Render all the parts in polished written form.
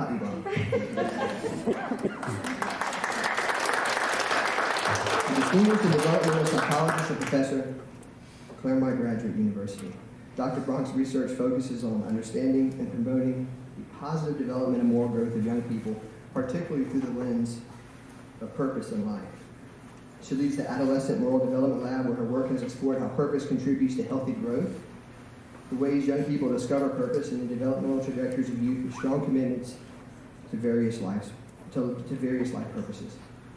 Cotton Bronk. Distinguished and developmental psychologist and professor, Claremont Graduate University. Dr. Bronk's research focuses on understanding and promoting the positive development and moral growth of young people, particularly through the lens of purpose in life. She leads the Adolescent Moral Development Lab, where her work has explored how purpose contributes to healthy growth, the ways young people discover purpose, and the developmental trajectories of youth with strong commitments to various life purposes.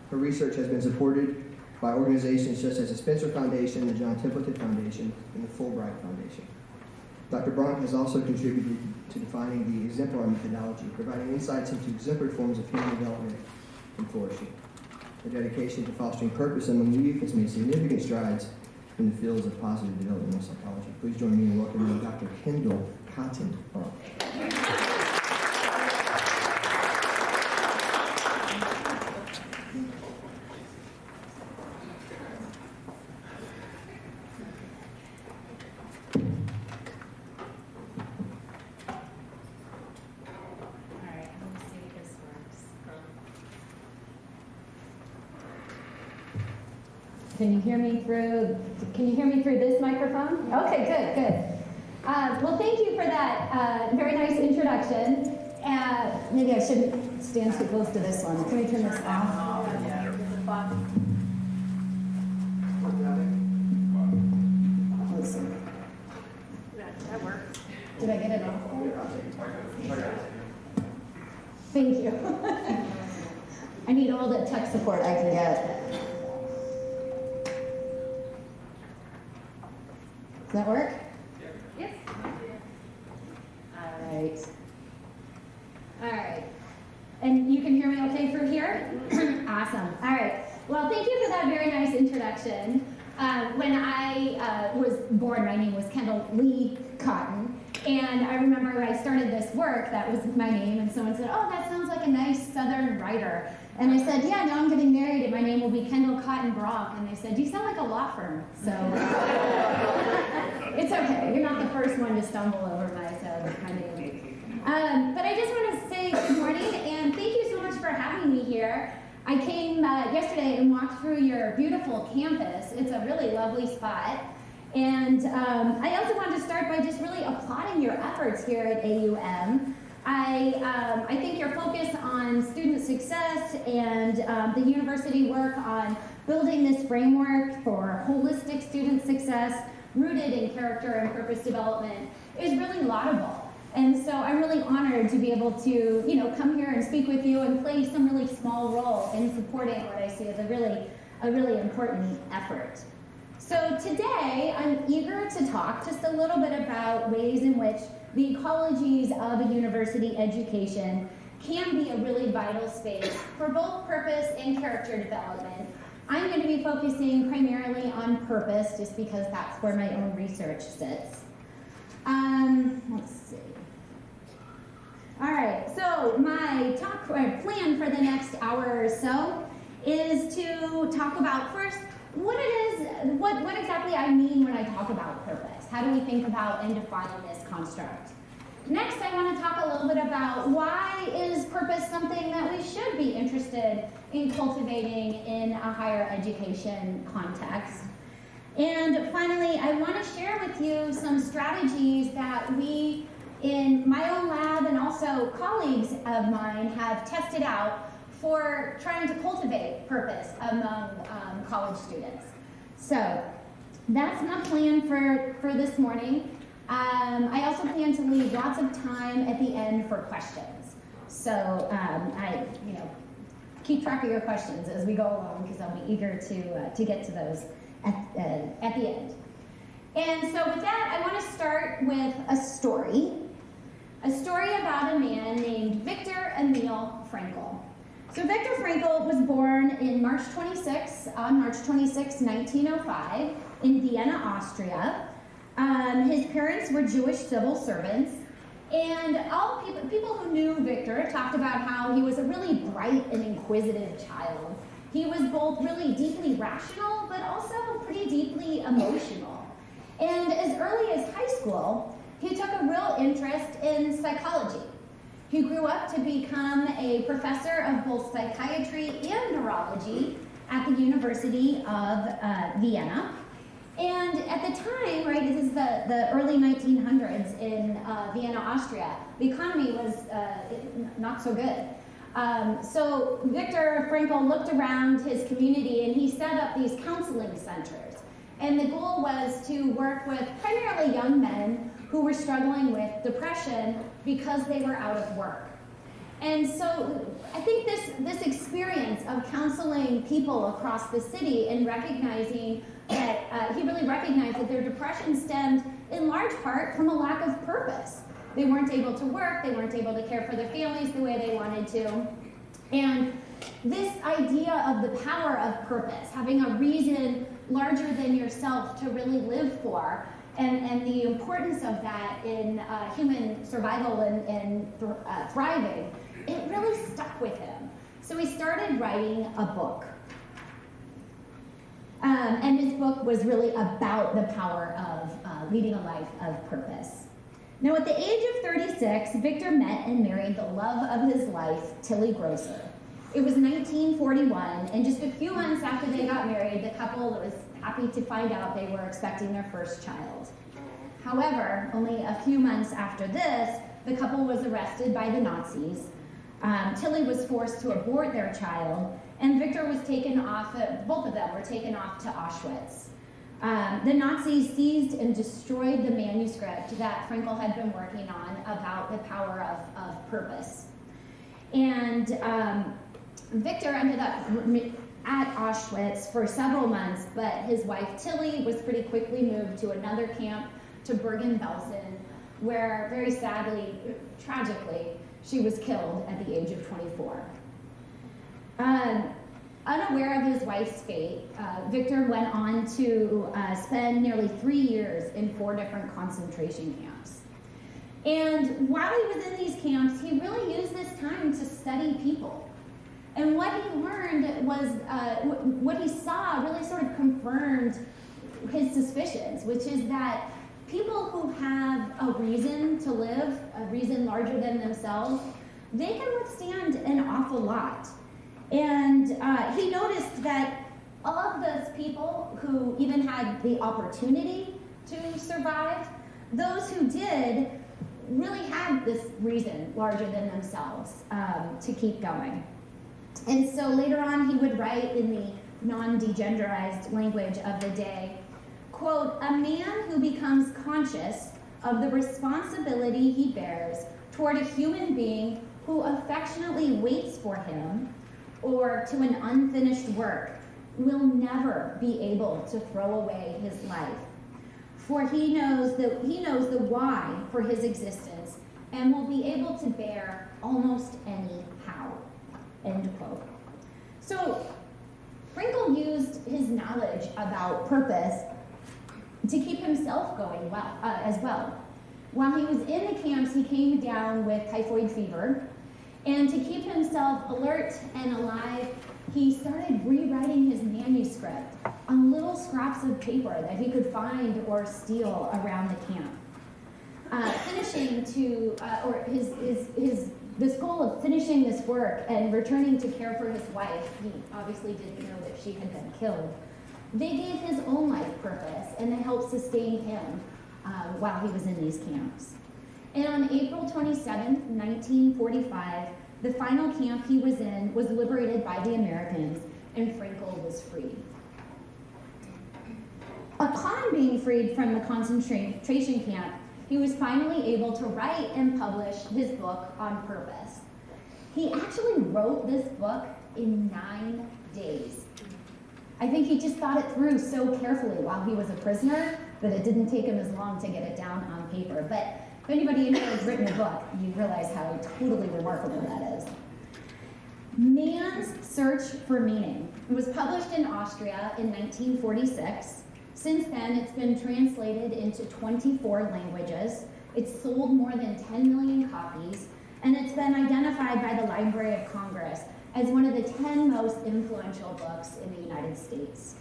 Her research has been supported by organizations such as the Spencer Foundation, the John Templeton Foundation, and the Fulbright Foundation. Dr. Bronk has also contributed to defining the exemplar methodology, providing insights into exemplary forms of human development and flourishing. Her dedication to fostering purpose among youth has made significant strides in the fields of positive developmental psychology. Please join me in welcoming Dr. Kendall Cotton Bronk. Can you hear me through this microphone? Okay, good. Well, thank you for that very nice introduction. Maybe I shouldn't stand too close to this one. Can we turn this off? Let's see. That works. Did I get it off? Thank you. I need all the tech support I can get. Does that work? Yes. All right. And you can hear me okay through here? Awesome. All right. Well, thank you for that very nice introduction. When I was born, my name was Kendall Lee Cotton. And I remember when I started this work, that was my name, and someone said, "Oh, that sounds like a nice Southern writer." And I said, "Yeah, now I'm getting married, and my name will be Kendall Cotton Bronk." And they said, "You sound like a law firm." So it's okay. You're not the first one to stumble over my name. But I just want to say good morning, and thank you so much for having me here. I came yesterday and walked through your beautiful campus. It's a really lovely spot. And I also wanted to start by just really applauding your efforts here at AUM. I think your focus on student success and the university work on building this framework for holistic student success rooted in character and purpose development is really laudable. And so I'm really honored to be able to, come here and speak with you and play some really small role in supporting what I see as a really important effort. So today, I'm eager to talk just a little bit about ways in which the ecologies of a university education can be a really vital space for both purpose and character development. I'm going to be focusing primarily on purpose, just because that's where my own research sits. Let's see. All right, so my plan for the next hour or so is to talk about first what exactly I mean when I talk about purpose. How do we think about and define this construct? Next, I want to talk a little bit about why is purpose something that we should be interested in cultivating in a higher education context. And finally, I want to share with you some strategies that we in my own lab and also colleagues of mine have tested out for trying to cultivate purpose among college students. So that's my plan for this morning. I also plan to leave lots of time at the end for questions. So I keep track of your questions as we go along, because I'll be eager to get to those at the end. And so with that, I want to start with a story about a man named Viktor Emil Frankl. So Viktor Frankl was born on March 26, 1905, in Vienna, Austria. His parents were Jewish civil servants, and all people who knew Viktor talked about how he was a really bright and inquisitive child. He was both really deeply rational, but also pretty deeply emotional. And as early as high school, he took a real interest in psychology. He grew up to become a professor of both psychiatry and neurology at the University of Vienna. And at the time, right, this is the early 1900s in Vienna, Austria, the economy was not so good. So Viktor Frankl looked around his community and he set up these counseling centers. And the goal was to work with primarily young men who were struggling with depression because they were out of work. And so I think this experience of counseling people across the city and recognizing that he really recognized that their depression stemmed in large part from a lack of purpose. They weren't able to work, they weren't able to care for their families the way they wanted to. And this idea of the power of purpose, having a reason larger than yourself to really live for, and the importance of that in human survival and thriving, it really stuck with him. So he started writing a book. And his book was really about the power of leading a life of purpose. Now, at the age of 36, Viktor met and married the love of his life, Tilly Grosser. It was 1941, and just a few months after they got married, the couple was happy to find out they were expecting their first child. However, only a few months after this, the couple was arrested by the Nazis. Tilly was forced to abort their child, and Viktor was taken off, both of them were taken off to Auschwitz. The Nazis seized and destroyed the manuscript that Frankl had been working on about the power of purpose. And Viktor ended up at Auschwitz for several months, but his wife Tilly was pretty quickly moved to another camp, to Bergen-Belsen, where very sadly, tragically, she was killed at the age of 24. Unaware of his wife's fate, Viktor went on to spend nearly 3 years in 4 different concentration camps. And while he was in these camps, he really used this time to study people. And what he learned was, what he saw really sort of confirmed his suspicions, which is that people who have a reason to live, a reason larger than themselves, they can withstand an awful lot. And he noticed that of those people who even had the opportunity to survive, those who did really had this reason larger than themselves to keep going. And so later on he would write in the non-degenderized language of the day, quote, "A man who becomes conscious of the responsibility he bears toward a human being who affectionately waits for him or to an unfinished work will never be able to throw away his life. For he knows the why for his existence and will be able to bear almost any how." End quote. So Frankl used his knowledge about purpose to keep himself going well as well. While he was in the camps, he came down with typhoid fever, and to keep himself alert and alive, he started rewriting his manuscript on little scraps of paper that he could find or steal around the camp. This goal of finishing this work and returning to care for his wife, he obviously didn't know that she had been killed. They gave his own life purpose, and they helped sustain him while he was in these camps. And on April 27th, 1945, the final camp he was in was liberated by the Americans, and Frankl was freed. Upon being freed from the concentration camp, he was finally able to write and publish his book on purpose. He actually wrote this book in 9 days. I think he just thought it through so carefully while he was a prisoner that it didn't take him as long to get it down on paper. But if anybody in here has written a book, you realize how totally remarkable that is. Man's Search for Meaning. It was published in Austria in 1946. Since then, it's been translated into 24 languages. It's sold more than 10 million copies, and it's been identified by the Library of Congress as one of the 10 most influential books in the United States.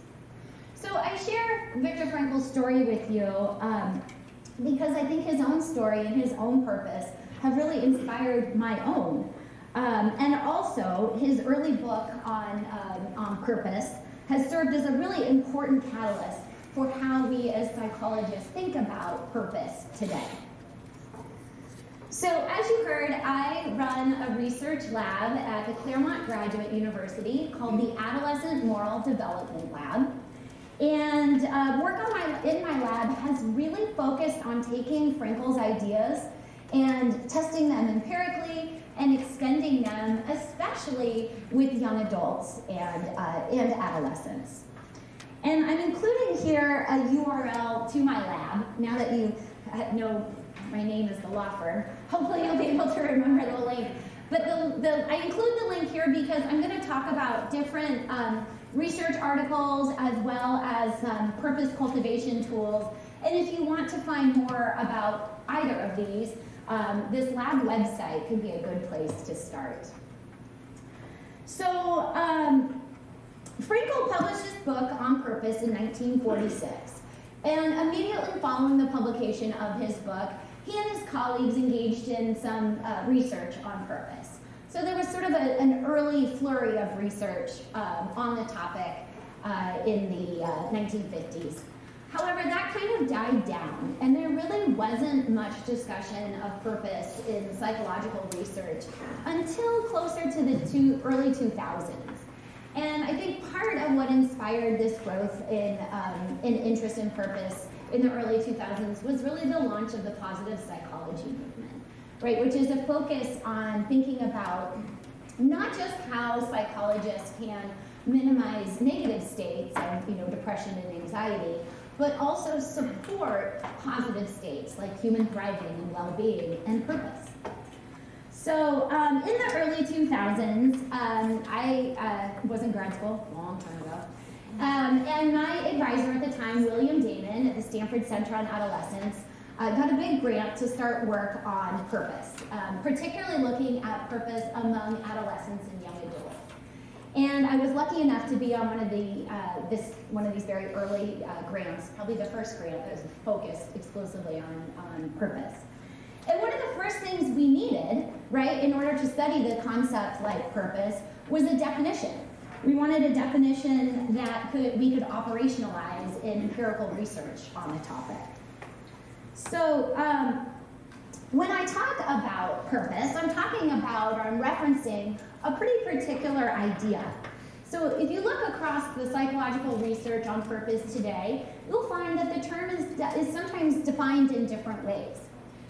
So I share Viktor Frankl's story with you because I think his own story and his own purpose have really inspired my own. And also, his early book on purpose has served as a really important catalyst for how we as psychologists think about purpose today. So as you heard, I run a research lab at the Claremont Graduate University called the Adolescent Moral Development Lab. And work in my lab has really focused on taking Frankel's ideas and testing them empirically and extending them, especially with young adults and adolescents. And I'm including here a URL to my lab. Now that you know my name is the law firm, hopefully you'll be able to remember the link. But I include the link here because I'm going to talk about different research articles as well as purpose cultivation tools. And if you want to find more about either of these, this lab website could be a good place to start. So Frankel published his book on purpose in 1946. And immediately following the publication of his book, he and his colleagues engaged in some research on purpose. So there was sort of an early flurry of research on the topic in the 1950s. However, that kind of died down, and there really wasn't much discussion of purpose in psychological research until closer to the early 2000s. And I think part of what inspired this growth in interest in purpose in the early 2000s was really the launch of the positive psychology movement, right? Which is a focus on thinking about not just how psychologists can minimize negative states of depression and anxiety, but also support positive states like human thriving and well-being and purpose. So in the early 2000s, I was in grad school a long time ago, and my advisor at the time, William Damon at the Stanford Center on Adolescence, got a big grant to start work on purpose, particularly looking at purpose among adolescents and young adults. And I was lucky enough to be on one of these very early grants, probably the first grant that was focused exclusively on purpose. And one of the first things we needed, right, in order to study the concept like purpose was a definition. We wanted a definition that we could operationalize in empirical research on the topic. So when I talk about purpose, I'm referencing a pretty particular idea. So if you look across the psychological research on purpose today, you'll find that the term is sometimes defined in different ways.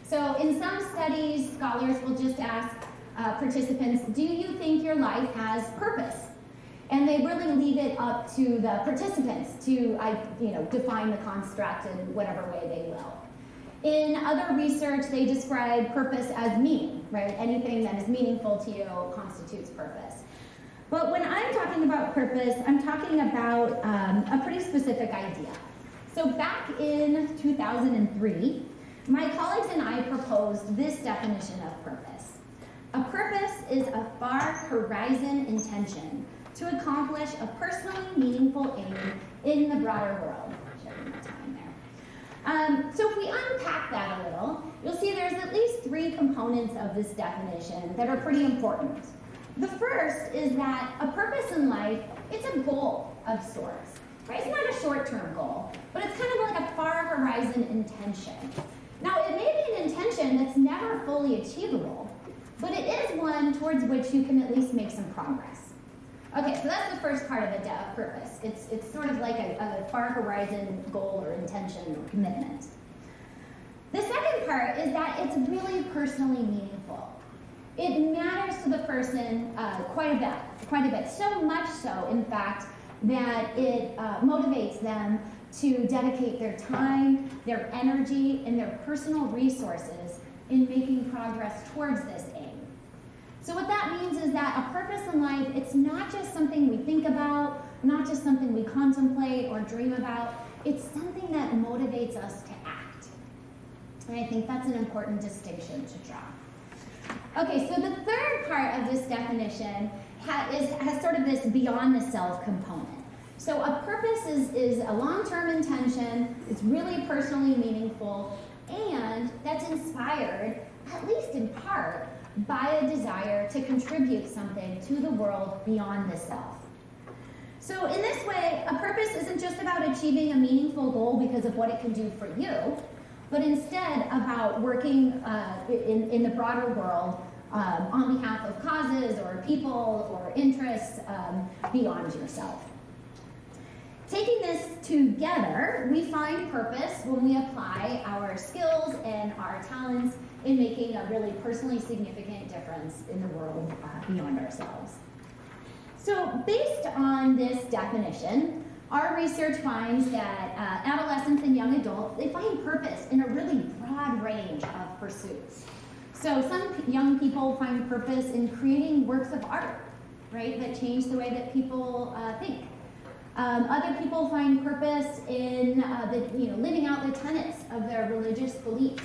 So in some studies, scholars will just ask participants, do you think your life has purpose? And they really leave it up to the participants to define the construct in whatever way they will. In other research, they describe purpose as meaning, right? Anything that is meaningful to you constitutes purpose. But when I'm talking about purpose, I'm talking about a pretty specific idea. So back in 2003, my colleagues and I proposed this definition of purpose. A purpose is a far horizon intention to accomplish a personally meaningful aim in the broader world. Showing my time there. So if we unpack that a little, you'll see there's at least three components of this definition that are pretty important. The first is that a purpose in life, it's a goal of sorts, right? It's not a short-term goal, but it's kind of like a far horizon intention. Now, it may be an intention that's never fully achievable, but it is one towards which you can at least make some progress. Okay, so that's the first part of the purpose. It's sort of like a far horizon goal or intention or commitment. The second part is that it's really personally meaningful. It matters to the person quite a bit. So much so, in fact, that it motivates them to dedicate their time, their energy, and their personal resources in making progress towards this aim. So what that means is that a purpose in life, it's not just something we think about, not just something we contemplate or dream about, it's something that motivates us to act. And I think that's an important distinction to draw. Okay, so the third part of this definition has sort of this beyond the self component. So a purpose is a long-term intention, it's really personally meaningful, and that's inspired at least in part, by a desire to contribute something to the world beyond the self. So in this way, a purpose isn't just about achieving a meaningful goal because of what it can do for you, but instead about working in the broader world on behalf of causes or people or interests beyond yourself. Taking this together, we find purpose when we apply our skills and our talents in making a really personally significant difference in the world beyond ourselves. So based on this definition, our research finds that adolescents and young adults, they find purpose in a really broad range of pursuits. So some young people find purpose in creating works of art, right, that change the way that people think. Other people find purpose in living out the tenets of their religious beliefs.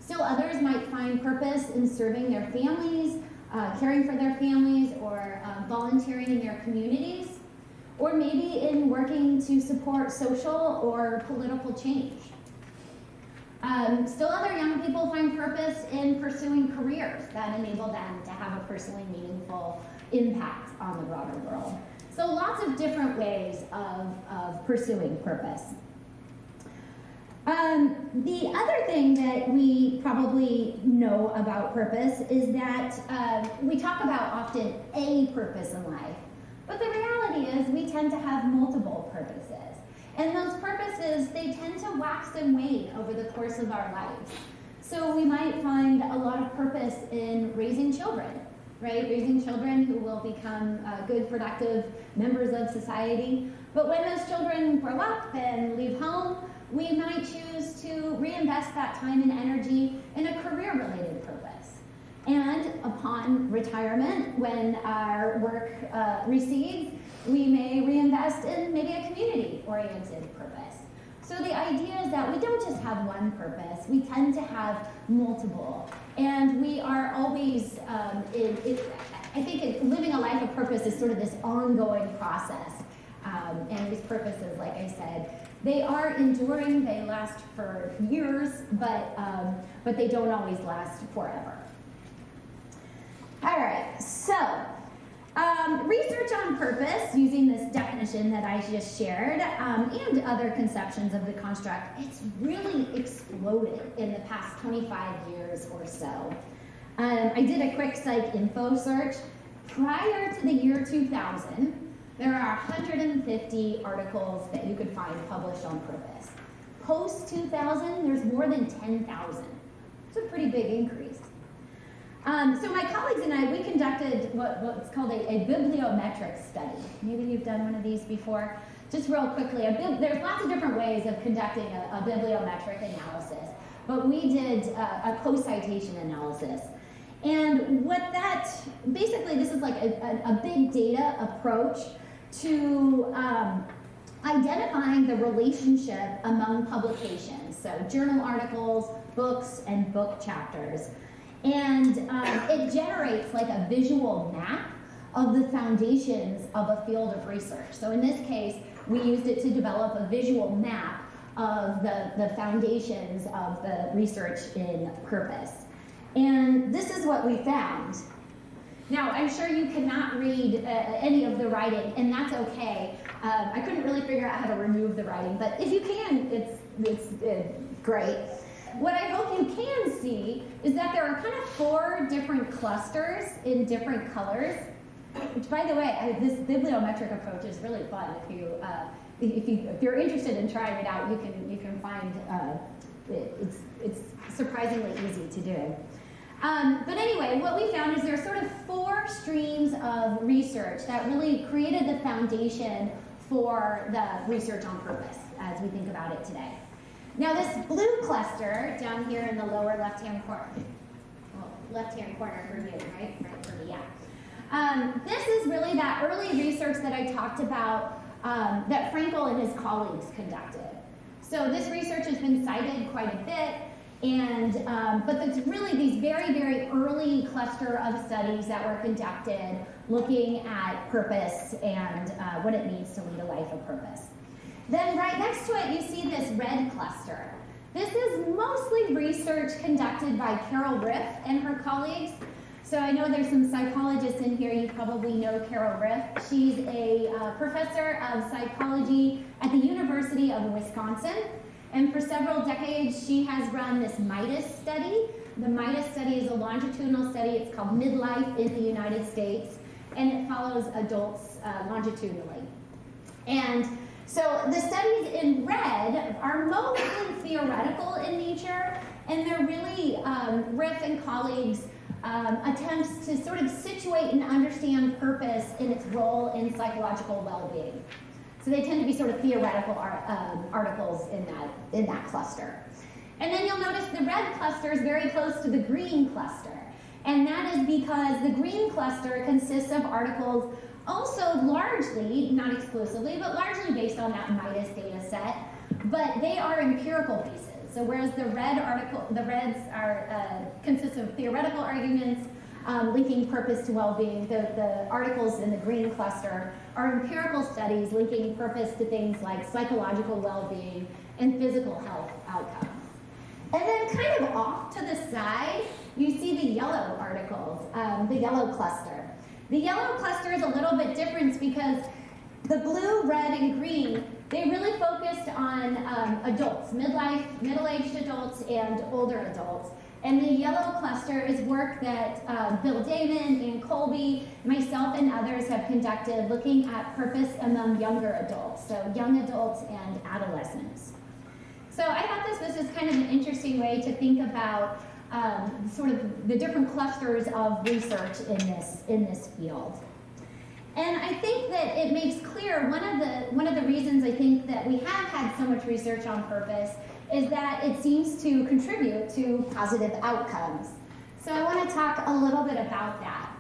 Still others might find purpose in serving their families, caring for their families, or volunteering in their communities, or maybe in working to support social or political change. Still other young people find purpose in pursuing careers that enable them to have a personally meaningful impact on the broader world. So lots of different ways of pursuing purpose. The other thing that we probably know about purpose is that we talk about often a purpose in life, but the reality is we tend to have multiple purposes. And those purposes, they tend to wax and wane over the course of our lives. So we might find a lot of purpose in raising children, right? Raising children who will become good, productive members of society. But when those children grow up and leave home, we might choose to reinvest that time and energy in a career-related purpose. And upon retirement, when our work recedes, we may reinvest in maybe a community-oriented purpose. So the idea is that we don't just have one purpose, we tend to have multiple. And we are always, I think living a life of purpose is sort of this ongoing process. And these purposes, like I said, they are enduring, they last for years, but they don't always last forever. All right, so research on purpose, using this definition that I just shared, and other conceptions of the construct, it's really exploded in the past 25 years or so. I did a quick psych info search. Prior to the year 2000, there are 150 articles that you could find published on purpose. Post-2000, there's more than 10,000. It's a pretty big increase. So my colleagues and I, we conducted what's called a bibliometric study. Maybe you've done one of these before. Just real quickly, there's lots of different ways of conducting a bibliometric analysis, but we did a co-citation analysis. And what that, basically this is like a big data approach to identifying the relationship among publications, so journal articles, books, and book chapters. And it generates like a visual map of the foundations of a field of research. So in this case, we used it to develop a visual map of the foundations of the research in purpose. And this is what we found. Now, I'm sure you cannot read any of the writing, and that's okay. I couldn't really figure out how to remove the writing, but if you can, it's great. What I hope you can see is that there are kind of 4 different clusters in different colors, which, by the way, this bibliometric approach is really fun. If you're interested in trying it out, you can find it's surprisingly easy to do. But anyway, what we found is there are sort of 4 streams of research that really created the foundation for the research on purpose as we think about it today. Now this blue cluster down here in the lower left-hand corner, left-hand corner for you, right for me, yeah. This is really that early research that I talked about that Frankel and his colleagues conducted. So this research has been cited quite a bit, and but it's really these very, very early cluster of studies that were conducted looking at purpose and what it means to lead a life of purpose. Then right next to it, you see this red cluster. This is mostly research conducted by Carol Riff and her colleagues. So I know there's some psychologists in here. You probably know Carol Riff. She's a professor of psychology at the University of Wisconsin. And for several decades, she has run this MIDAS study. The MIDAS study is a longitudinal study. It's called Midlife in the United States, and it follows adults longitudinally. And so the studies in red are mostly theoretical in nature, and they're really Riff and colleagues' attempts to sort of situate and understand purpose in its role in psychological well-being. So they tend to be sort of theoretical articles in that cluster. And then you'll notice the red cluster is very close to the green cluster. And that is because the green cluster consists of articles also largely, not exclusively, but largely based on that MIDAS data set, but they are empirical pieces. So whereas the reds consist of theoretical arguments linking purpose to well-being, the articles in the green cluster are empirical studies linking purpose to things like psychological well-being and physical health outcomes. And then kind of off to the side, you see the yellow articles, the yellow cluster. The yellow cluster is a little bit different because the blue, red, and green, they really focused on adults, midlife, middle-aged adults, and older adults. And the yellow cluster is work that Bill Damon and Colby, myself, and others have conducted looking at purpose among younger adults, so young adults and adolescents. So I thought this was just kind of an interesting way to think about sort of the different clusters of research in this field. And I think that it makes clear one of the reasons I think that we have had so much research on purpose is that it seems to contribute to positive outcomes. So I want to talk a little bit about that.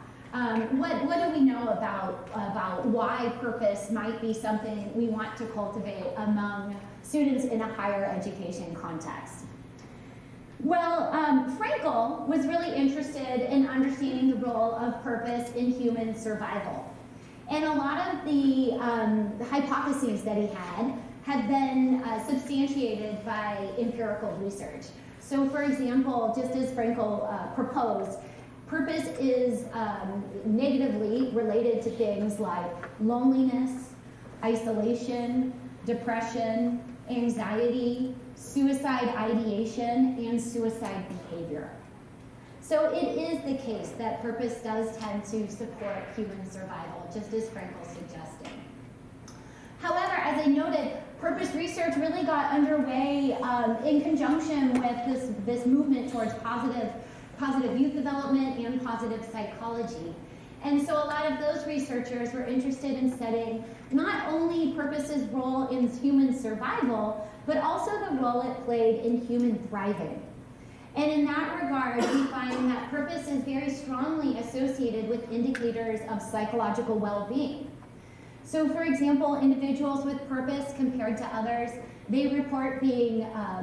What do we know about why purpose might be something we want to cultivate among students in a higher education context? Well, Frankel was really interested in understanding the role of purpose in human survival. And a lot of the hypotheses that he had been substantiated by empirical research. So for example, just as Frankel proposed, purpose is negatively related to things like loneliness, isolation, depression, anxiety, suicide ideation, and suicide behavior. So it is the case that purpose does tend to support human survival, just as Frankel suggested. However, as I noted, purpose research really got underway in conjunction with this movement towards positive youth development and positive psychology. And so a lot of those researchers were interested in studying not only purpose's role in human survival, but also the role it played in human thriving. And in that regard, we find that purpose is very strongly associated with indicators of psychological well-being. So for example, individuals with purpose compared to others, they report being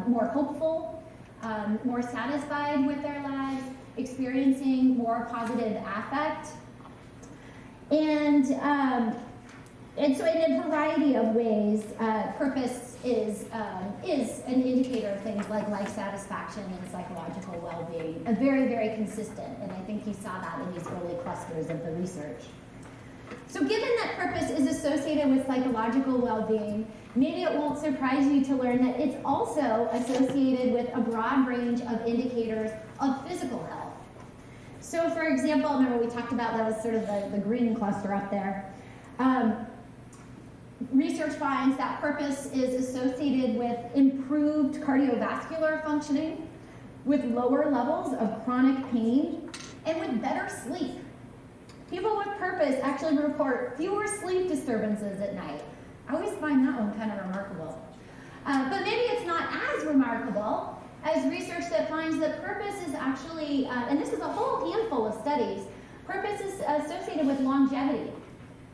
more hopeful, more satisfied with their lives, experiencing more positive affect. And so in a variety of ways, purpose is an indicator of things like life satisfaction and psychological well-being, very, very consistent, and I think you saw that in these early clusters of the research. So given that purpose is associated with psychological well-being, maybe it won't surprise you to learn that it's also associated with a broad range of indicators of physical health. So for example, remember we talked about that was sort of the green cluster up there. Research finds that purpose is associated with improved cardiovascular functioning, with lower levels of chronic pain, and with better sleep. People with purpose actually report fewer sleep disturbances at night. I always find that one kind of remarkable. But maybe it's not as remarkable as research that finds that purpose is actually, and this is a whole handful of studies, purpose is associated with longevity.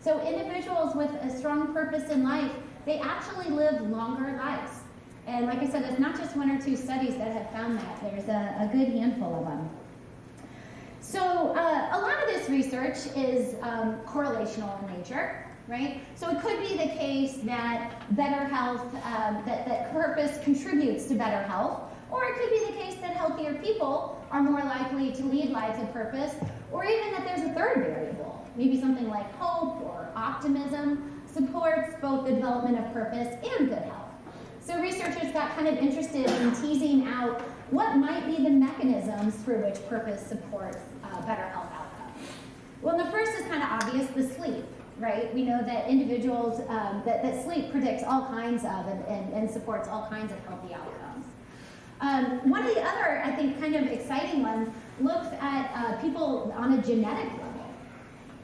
So individuals with a strong purpose in life, they actually live longer lives. And like I said, it's not just one or two studies that have found that. There's a good handful of them. So a lot of this research is correlational in nature, right? So it could be the case that better health, that purpose contributes to better health, Or it could be the case that healthier people are more likely to lead lives of purpose, or even that there's a third variable, maybe something like hope or optimism supports both the development of purpose and good health. So researchers got kind of interested in teasing out what might be the mechanisms through which purpose supports better health outcomes. Well, the first is kind of obvious, the sleep, right? We know that individuals, that sleep predicts all kinds of and supports all kinds of healthy outcomes. One of the other, I think, kind of exciting ones looks at people on a genetic level.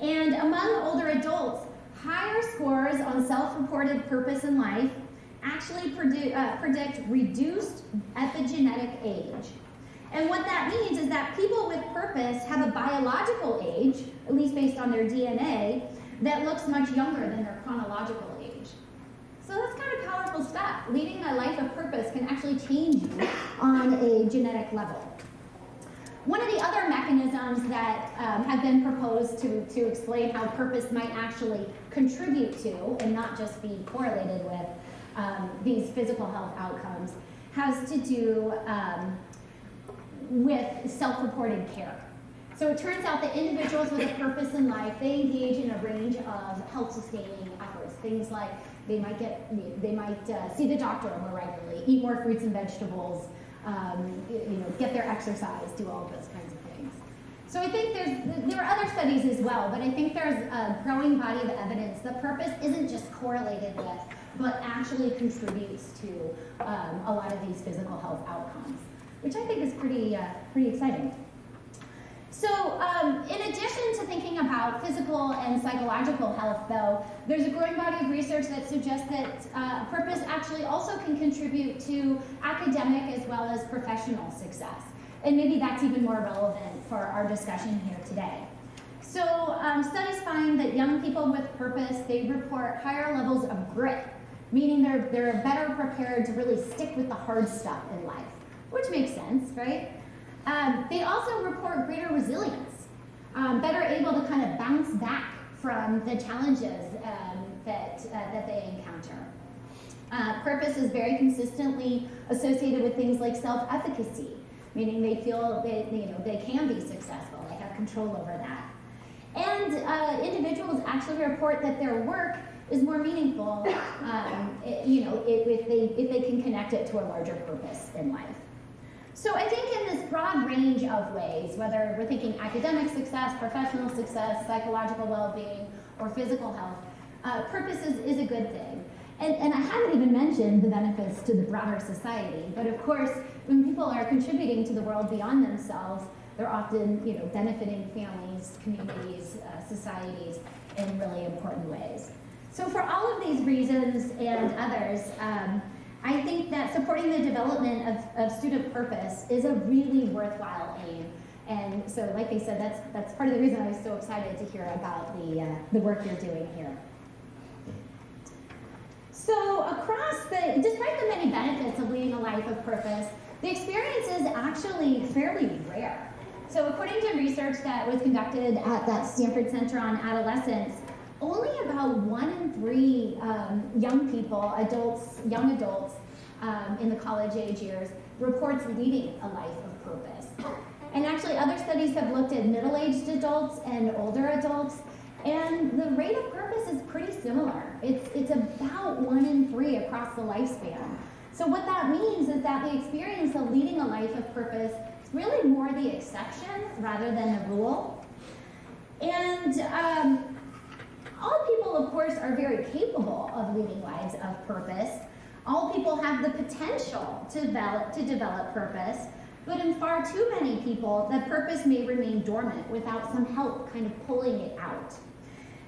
And among older adults, higher scores on self-reported purpose in life actually predict reduced epigenetic age. And what that means is that people with purpose have a biological age, at least based on their DNA, that looks much younger than their chronological age. So that's kind of powerful stuff. Leading a life of purpose can actually change you on a genetic level. One of the other mechanisms that have been proposed to explain how purpose might actually contribute to, and not just be correlated with, these physical health outcomes has to do with self-reported care. So it turns out that individuals with a purpose in life, they engage in a range of health-sustaining efforts. Things like they might see the doctor more regularly, eat more fruits and vegetables, get their exercise, do all of those kinds of things. So I think there are other studies as well, but I think there's a growing body of evidence that purpose isn't just correlated with, but actually contributes to a lot of these physical health outcomes, which I think is pretty exciting. So in addition to thinking about physical and psychological health, though, there's a growing body of research that suggests that purpose actually also can contribute to academic as well as professional success. And maybe that's even more relevant for our discussion here today. So studies find that young people with purpose, they report higher levels of grit, meaning they're better prepared to really stick with the hard stuff in life, which makes sense, right? They also report greater resilience, better able to kind of bounce back from the challenges that they encounter. Purpose is very consistently associated with things like self-efficacy, meaning they feel they can be successful, they have control over that. And individuals actually report that their work is more meaningful, if they can connect it to a larger purpose in life. So I think in this broad range of ways, whether we're thinking academic success, professional success, psychological well-being, or physical health, purpose is a good thing. And I haven't even mentioned the benefits to the broader society, but of course, when people are contributing to the world beyond themselves, they're often benefiting families, communities, societies in really important ways. So for all of these reasons and others, I think that supporting the development of student purpose is a really worthwhile aim. And so, like I said, that's part of the reason I was so excited to hear about the work you're doing here. So despite the many benefits of leading a life of purpose, the experience is actually fairly rare. So according to research that was conducted at that Stanford Center on Adolescence, only about 1 in 3 young adults in the college age years reports leading a life of purpose. And actually other studies have looked at middle-aged adults and older adults, and the rate of purpose is pretty similar. It's about 1 in 3 across the lifespan. So what that means is that the experience of leading a life of purpose is really more the exception rather than the rule. And all people, of course, are very capable of leading lives of purpose. All people have the potential to develop purpose, but in far too many people, that purpose may remain dormant without some help kind of pulling it out.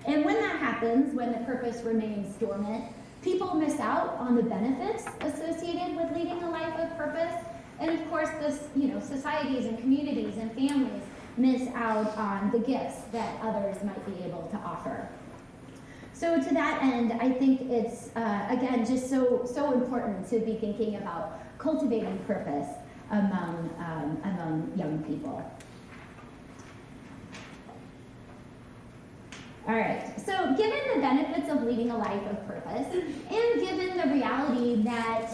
And when that happens, when the purpose remains dormant, people miss out on the benefits associated with leading a life of purpose. And of course, societies and communities and families miss out on the gifts that others might be able to offer. So to that end, I think it's, again, just so important to be thinking about cultivating purpose among young people. All right, so given the benefits of leading a life of purpose, and given the reality that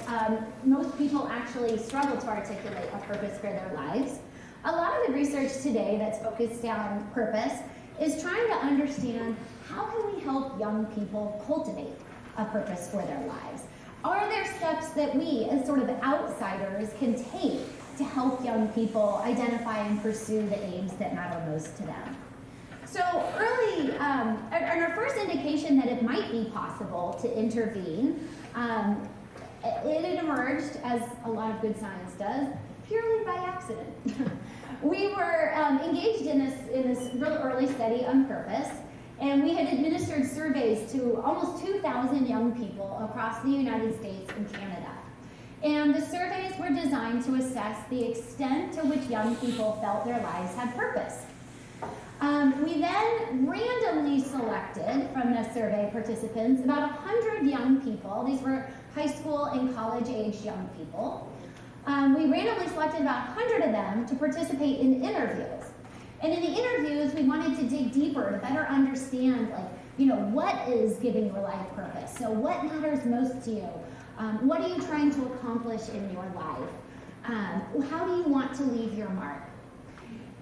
most people actually struggle to articulate a purpose for their lives, a lot of the research today that's focused on purpose is trying to understand how can we help young people cultivate a purpose for their lives? Are there steps that we, as sort of outsiders, can take to help young people identify and pursue the aims that matter most to them? So early, and our first indication that it might be possible to intervene, it emerged, as a lot of good science does, purely by accident. We were engaged in this real early study on purpose, and we had administered surveys to almost 2,000 young people across the United States and Canada. And the surveys were designed to assess the extent to which young people felt their lives had purpose. We then randomly selected from the survey participants about 100 young people. These were high school and college-aged young people. We randomly selected about 100 of them to participate in interviews. And in the interviews, we wanted to dig deeper to better understand, what is giving your life purpose? So what matters most to you? What are you trying to accomplish in your life? How do you want to leave your mark?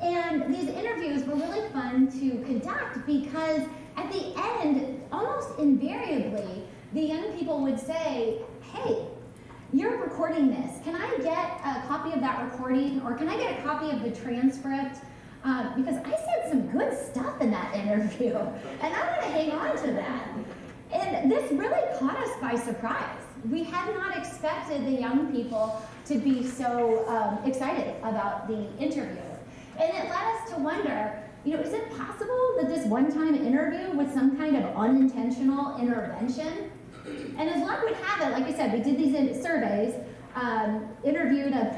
And these interviews were really fun to conduct because at the end, almost invariably, the young people would say, hey, you're recording this. Can I get a copy of that recording, or can I get a copy of the transcript? Because I said some good stuff in that interview, and I want to hang on to that. And this really caught us by surprise. We had not expected the young people to be so excited about the interview. And it led us to wonder, is it possible that this one-time interview was some kind of unintentional intervention? And as luck would have it, like I said, we did these surveys, interviewed a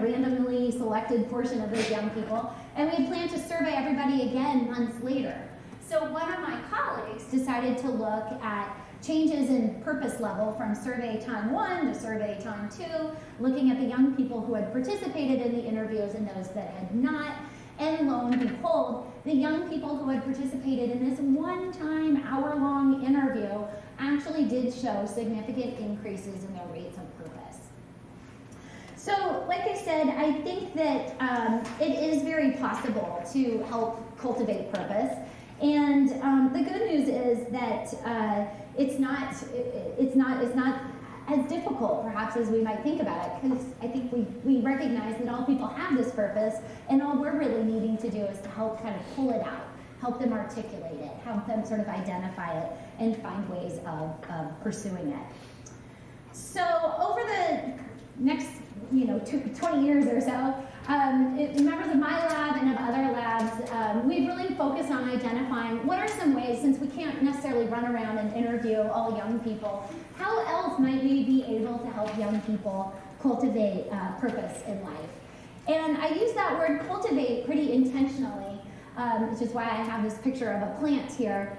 randomly selected portion of those young people, and we planned to survey everybody again months later. So one of my colleagues decided to look at changes in purpose level from survey time 1 to survey time 2, looking at the young people who had participated in the interviews and those that had not. And lo and behold, the young people who had participated in this one-time hour-long interview actually did show significant increases in their rates of purpose. So, like I said, I think that it is very possible to help cultivate purpose. And the good news is that it's not as difficult, perhaps, as we might think about it, because I think we recognize that all people have this purpose, and all we're really needing to do is to help kind of pull it out, help them articulate it, help them sort of identify it, and find ways of pursuing it. So over the next 20 years or so, members of my lab and of other labs, we really focus on identifying what are some ways, since we can't necessarily run around and interview all young people, how else might we be able to help young people cultivate purpose in life? And I use that word cultivate pretty intentionally, which is why I have this picture of a plant here,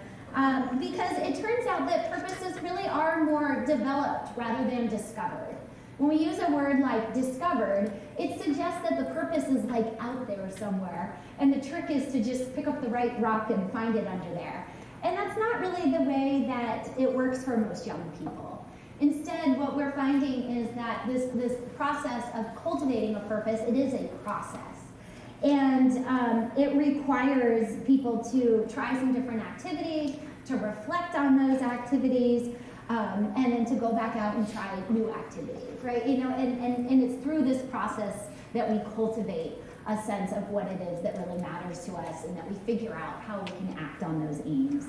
because it turns out that purposes really are more developed rather than discovered. When we use a word like discovered, it suggests that the purpose is like out there somewhere, and the trick is to just pick up the right rock and find it under there. And that's not really the way that it works for most young people. Instead, what we're finding is that this process of cultivating a purpose, it is a process. And it requires people to try some different activities, to reflect on those activities, and then to go back out and try new activities, right? And it's through this process that we cultivate a sense of what it is that really matters to us, and that we figure out how we can act on those aims.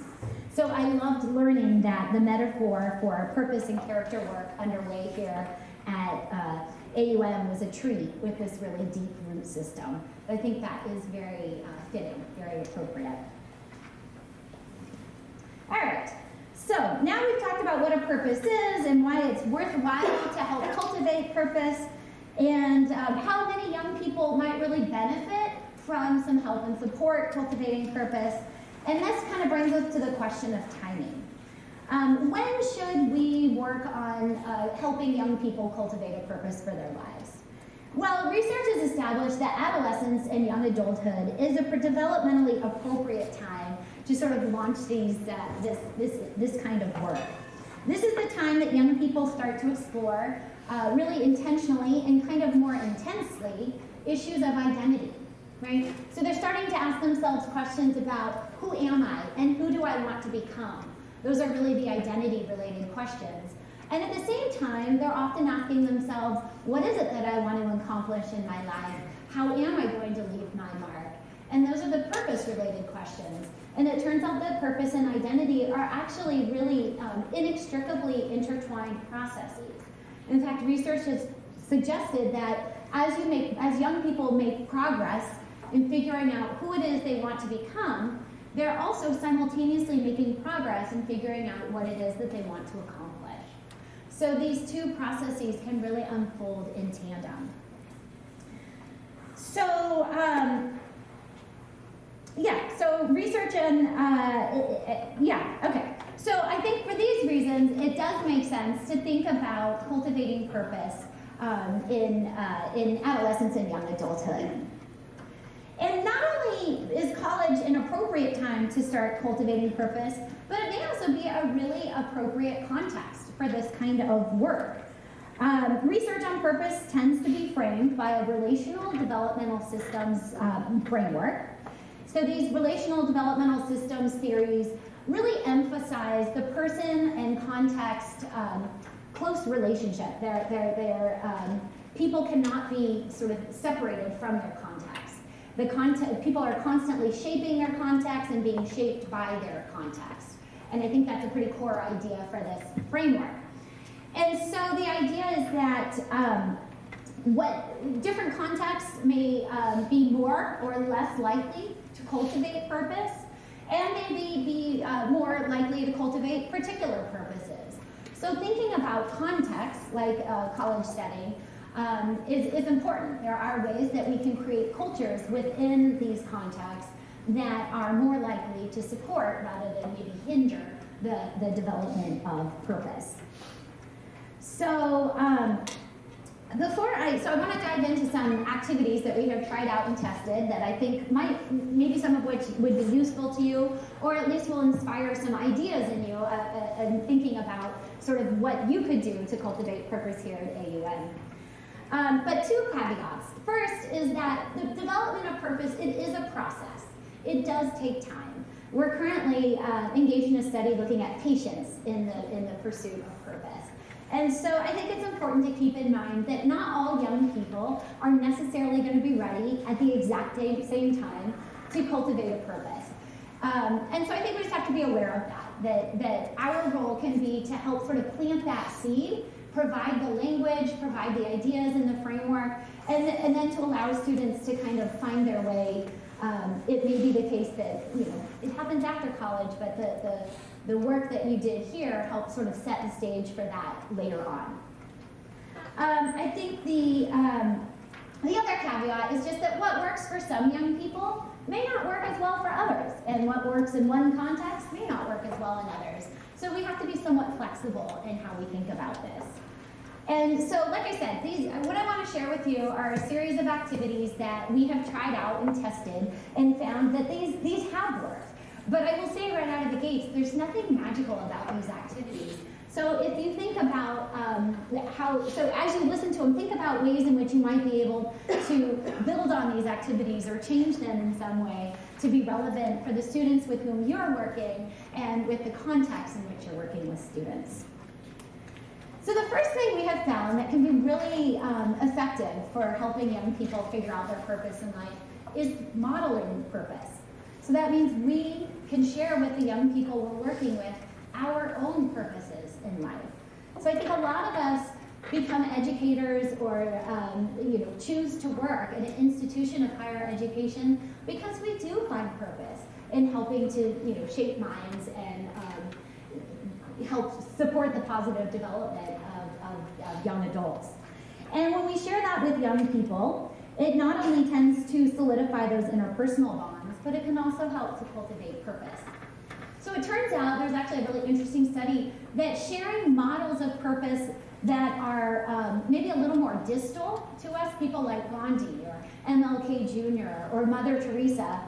So I loved learning that the metaphor for purpose and character work underway here at AUM was a tree with this really deep root system. I think that is very fitting, very appropriate. All right. So now we've talked about what a purpose is and why it's worthwhile to help cultivate purpose, and how many young people might really benefit from some help and support cultivating purpose. And this kind of brings us to the question of timing. When should we work on helping young people cultivate a purpose for their lives? Well, research has established that adolescence and young adulthood is a developmentally appropriate time to sort of launch this kind of work. This is the time that young people start to explore really intentionally and kind of more intensely issues of identity, right? So they're starting to ask themselves questions about who am I and who do I want to become? Those are really the identity-related questions. And at the same time, they're often asking themselves, what is it that I want to accomplish in my life? How am I going to leave my mark? And those are the purpose-related questions. And it turns out that purpose and identity are actually really inextricably intertwined processes. In fact, research has suggested that as young people make progress in figuring out who it is they want to become, they're also simultaneously making progress in figuring out what it is that they want to accomplish. So these two processes can really unfold in tandem. So, so research and, okay. So I think for these reasons, it does make sense to think about cultivating purpose in adolescence and young adulthood. And not only is college an appropriate time to start cultivating purpose, but it may also be a really appropriate context for this kind of work. Research on purpose tends to be framed by a relational developmental systems framework. So these relational developmental systems theories really emphasize the person and context close relationship. People cannot be sort of separated from their context. People are constantly shaping their context and being shaped by their context. And I think that's a pretty core idea for this framework. And so the idea is that what different contexts may be more or less likely to cultivate purpose, and maybe be more likely to cultivate particular purposes. So thinking about context, like a college setting, is important. There are ways that we can create cultures within these contexts that are more likely to support rather than maybe hinder the development of purpose. So I want to dive into some activities that we have tried out and tested that I think maybe some of which would be useful to you, or at least will inspire some ideas in you in thinking about sort of what you could do to cultivate purpose here at AUN. But two caveats. First is that the development of purpose, it is a process. It does take time. We're currently engaged in a study looking at patience in the pursuit of purpose. And so I think it's important to keep in mind that not all young people are necessarily going to be ready at the exact same time to cultivate a purpose. And so I think we just have to be aware of that our role can be to help sort of plant that seed, provide the language, provide the ideas and the framework, and then to allow students to kind of find their way. It may be the case that, it happens after college, but the work that you did here helped sort of set the stage for that later on. I think the other caveat is just that what works for some young people may not work as well for others, and what works in one context may not work as well in others. So we have to be somewhat flexible in how we think about this. And so, like I said, what I want to share with you are a series of activities that we have tried out and tested and found that these have worked. But I will say right out of the gates, there's nothing magical about these activities. So if you think about as you listen to them, think about ways in which you might be able to build on these activities or change them in some way to be relevant for the students with whom you're working and with the context in which you're working with students. So the first thing we have found that can be really effective for helping young people figure out their purpose in life is modeling purpose. So that means we can share with the young people we're working with our own purposes in life. So I think a lot of us become educators or choose to work in an institution of higher education because we do find purpose in helping to shape minds and help support the positive development of young adults. And when we share that with young people, it not only tends to solidify those interpersonal bonds, but it can also help to cultivate purpose. So it turns out there's actually a really interesting study that sharing models of purpose that are maybe a little more distal to us, people like Gandhi or MLK Jr. or Mother Teresa,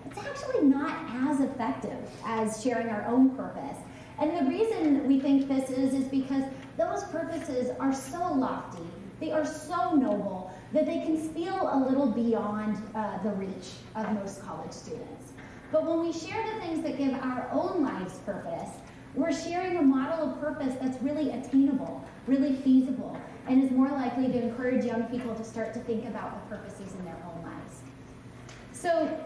it's actually not as effective as sharing our own purpose. And the reason we think this is because those purposes are so lofty, they are so noble, that they can feel a little beyond the reach of most college students. But when we share the things that give our own lives purpose, we're sharing a model of purpose that's really attainable, really feasible, and is more likely to encourage young people to start to think about the purposes in their own lives. So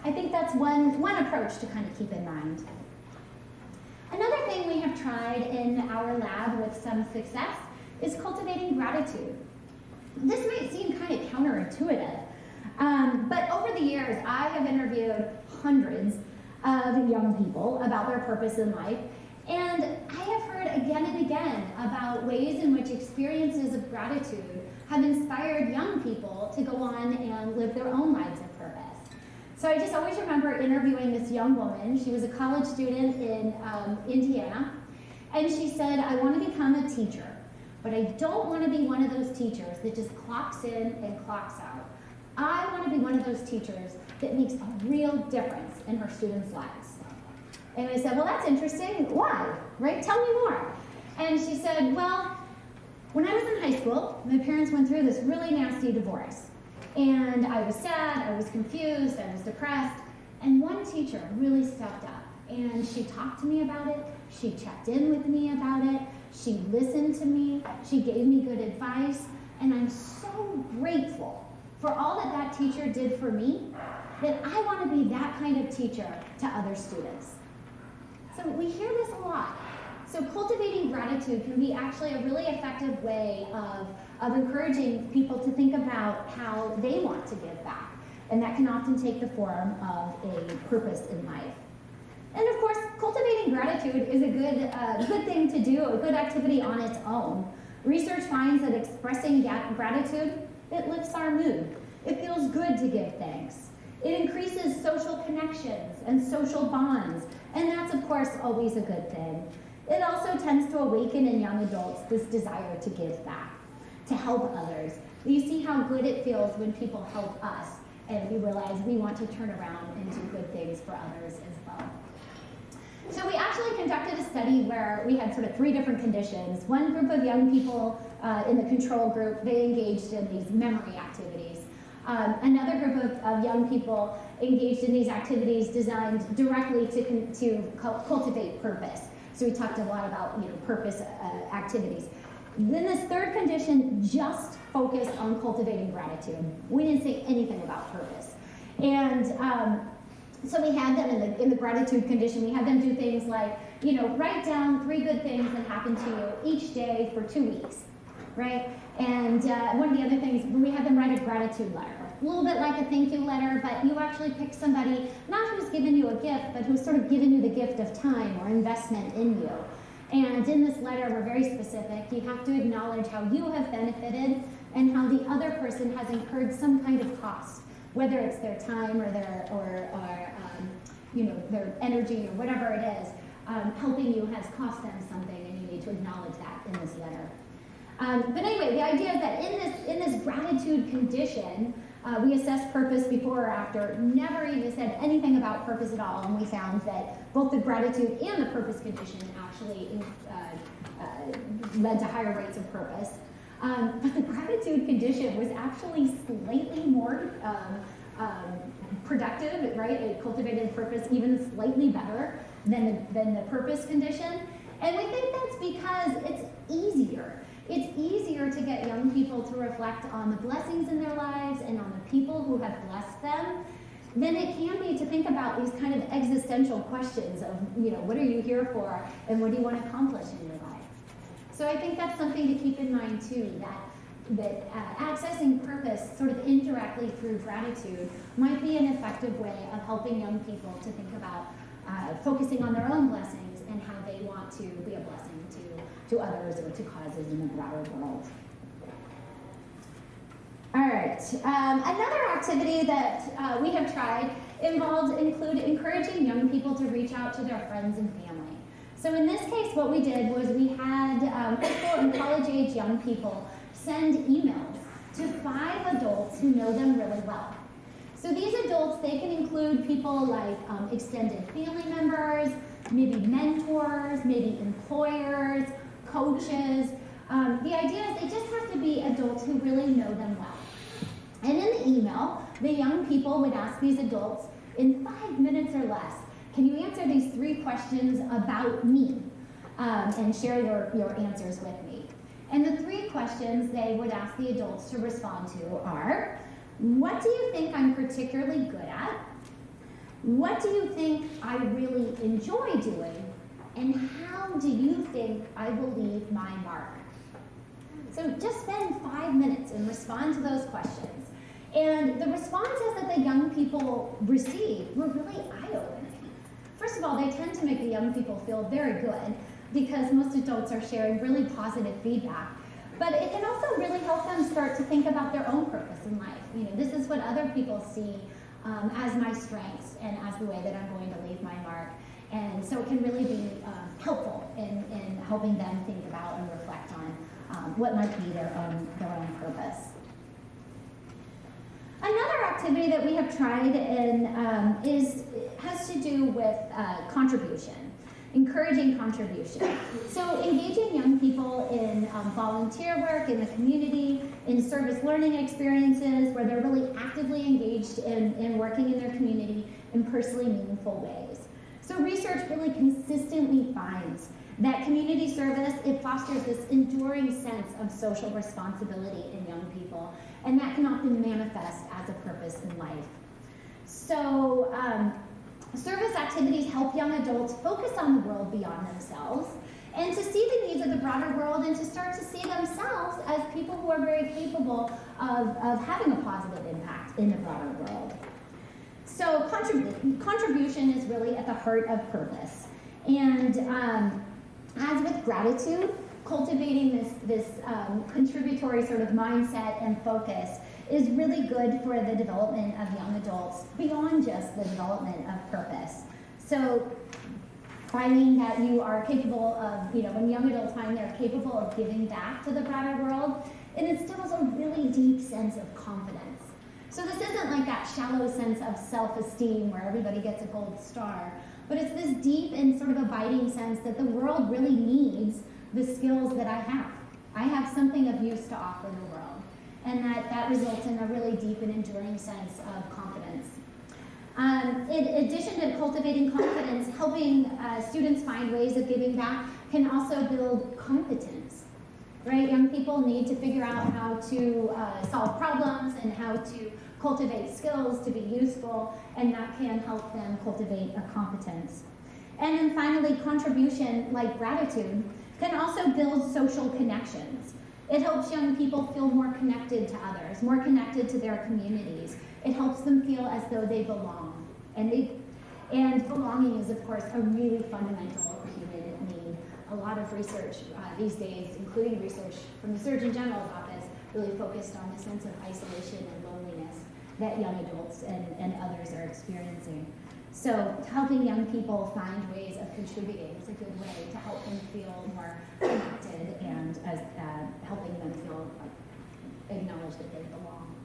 I think that's one approach to kind of keep in mind. Another thing we have tried in our lab with some success is cultivating gratitude. This might seem kind of counterintuitive, but over the years I have interviewed hundreds of young people about their purpose in life, and I have heard again and again about ways in which experiences of gratitude have inspired young people to go on and live their own lives of purpose. So I just always remember interviewing this young woman. She was a college student in Indiana, and she said, I want to become a teacher, but I don't want to be one of those teachers that just clocks in and clocks out. I want to be one of those teachers that makes a real difference in her students' lives. And I said, well, that's interesting. Why? Right? Tell me more. And she said, well, when I was in high school, my parents went through this really nasty divorce. And I was sad, I was confused, I was depressed. And one teacher really stepped up. And she talked to me about it. She checked in with me about it. She listened to me. She gave me good advice. And I'm so grateful for all that that teacher did for me, that I want to be that kind of teacher to other students. So we hear this a lot. So cultivating gratitude can be actually a really effective way of encouraging people to think about how they want to give back. And that can often take the form of a purpose in life. And of course, cultivating gratitude is a good thing to do, a good activity on its own. Research finds that expressing gratitude, it lifts our mood. It feels good to give thanks. It increases social connections and social bonds, and that's of course always a good thing. It also tends to awaken in young adults this desire to give back, to help others. You see how good it feels when people help us, and we realize we want to turn around and do good things for others as well. So we actually conducted a study where we had sort of 3 different conditions. One group of young people in the control group, they engaged in these memory activities. Another group of young people engaged in these activities designed directly to cultivate purpose. So we talked a lot about purpose activities. Then this third condition just focused on cultivating gratitude. We didn't say anything about purpose. And so we had them in the gratitude condition. We had them do things like, write down 3 good things that happened to you each day for 2 weeks, right? And one of the other things, we had them write a gratitude letter. A little bit like a thank you letter, but you actually pick somebody, not who's given you a gift, but who's sort of given you the gift of time or investment in you. And in this letter, we're very specific. You have to acknowledge how you have benefited and how the other person has incurred some kind of cost, whether it's their time or their energy or whatever it is. Helping you has cost them something, and you need to acknowledge that in this letter. But anyway, the idea is that in this gratitude condition, we assessed purpose before or after, never even said anything about purpose at all, and we found that both the gratitude and the purpose condition actually led to higher rates of purpose. But the gratitude condition was actually slightly more productive, right? It cultivated purpose even slightly better than the purpose condition. And we think that's because it's easier. It's easier to get young people to reflect on the blessings in their lives and on the people who have blessed them than it can be to think about these kind of existential questions of, what are you here for and what do you want to accomplish in your life? So I think that's something to keep in mind too, that accessing purpose sort of indirectly through gratitude might be an effective way of helping young people to think about focusing on their own blessings and how they want to be a blessing to others or to causes in the broader world. All right, another activity that we have tried include encouraging young people to reach out to their friends and family. So in this case, what we did was we had high school and college-age young people send emails to 5 adults who know them really well. So these adults, they can include people like extended family members, maybe mentors, maybe employers, coaches. The idea is they just have to be adults who really know them well. And in the email, the young people would ask these adults, in 5 minutes or less, can you answer these 3 questions about me? And share your answers with me. And the 3 questions they would ask the adults to respond to are, what do you think I'm particularly good at? What do you think I really enjoy doing? And how do you think I will leave my mark? So just spend 5 minutes and respond to those questions. And the responses that the young people received were really eye-opening. First of all, they tend to make the young people feel very good because most adults are sharing really positive feedback. But it can also really help them start to think about their own purpose in life. You know, this is what other people see as my strengths and as the way that I'm going to leave my mark. And so it can really be helpful in helping them think about and reflect on what might be their own purpose. Another activity that we have tried has to do with contribution, encouraging contribution. So engaging young people in volunteer work in the community, in service learning experiences where they're really actively engaged in working in their community in personally meaningful ways. So research really consistently finds that community service, it fosters this enduring sense of social responsibility in young people, and that can often manifest as a purpose in life. So service activities help young adults focus on the world beyond themselves and to see the needs of the broader world and to start to see themselves as people who are very capable of having a positive impact in the broader world. So contribution is really at the heart of purpose. And as with gratitude, cultivating this contributory sort of mindset and focus is really good for the development of young adults beyond just the development of purpose. So finding that you are capable of, when young adults find they're capable of giving back to the broader world, it instills a really deep sense of confidence. So this isn't like that shallow sense of self-esteem where everybody gets a gold star, but it's this deep and sort of abiding sense that the world really needs the skills that I have. I have something of use to offer the world. And that results in a really deep and enduring sense of confidence. In addition to cultivating confidence, helping students find ways of giving back can also build competence. Right? Young people need to figure out how to solve problems and how to cultivate skills to be useful, and that can help them cultivate a competence. And then finally, contribution, like gratitude, can also build social connections. It helps young people feel more connected to others, more connected to their communities. It helps them feel as though they belong. And belonging is, of course, a really fundamental human need. A lot of research these days, including research from the Surgeon General's office, really focused on the sense of isolation and loneliness that young adults and others are experiencing. So helping young people find ways of contributing is a good way to help them feel more connected and helping them feel acknowledged that they belong.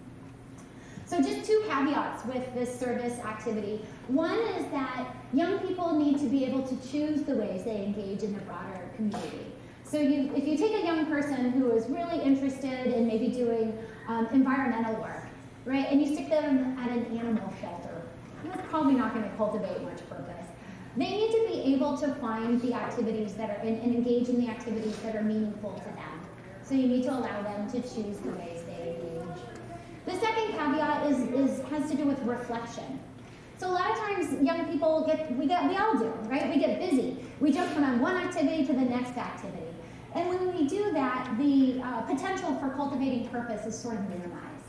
So just 2 caveats with this service activity. One is that young people need to be able to choose the ways they engage in the broader community. So if you take a young person who is really interested in maybe doing environmental work, right, and you stick them at an animal shelter, that's probably not going to cultivate much purpose. They need to be able to find the activities that are, and engage in the activities that are meaningful to them. So you need to allow them to choose the ways they engage. The second caveat has to do with reflection. So a lot of times young people we all do, right? We get busy. We jump from one activity to the next activity. And when we do that, the potential for cultivating purpose is sort of minimized.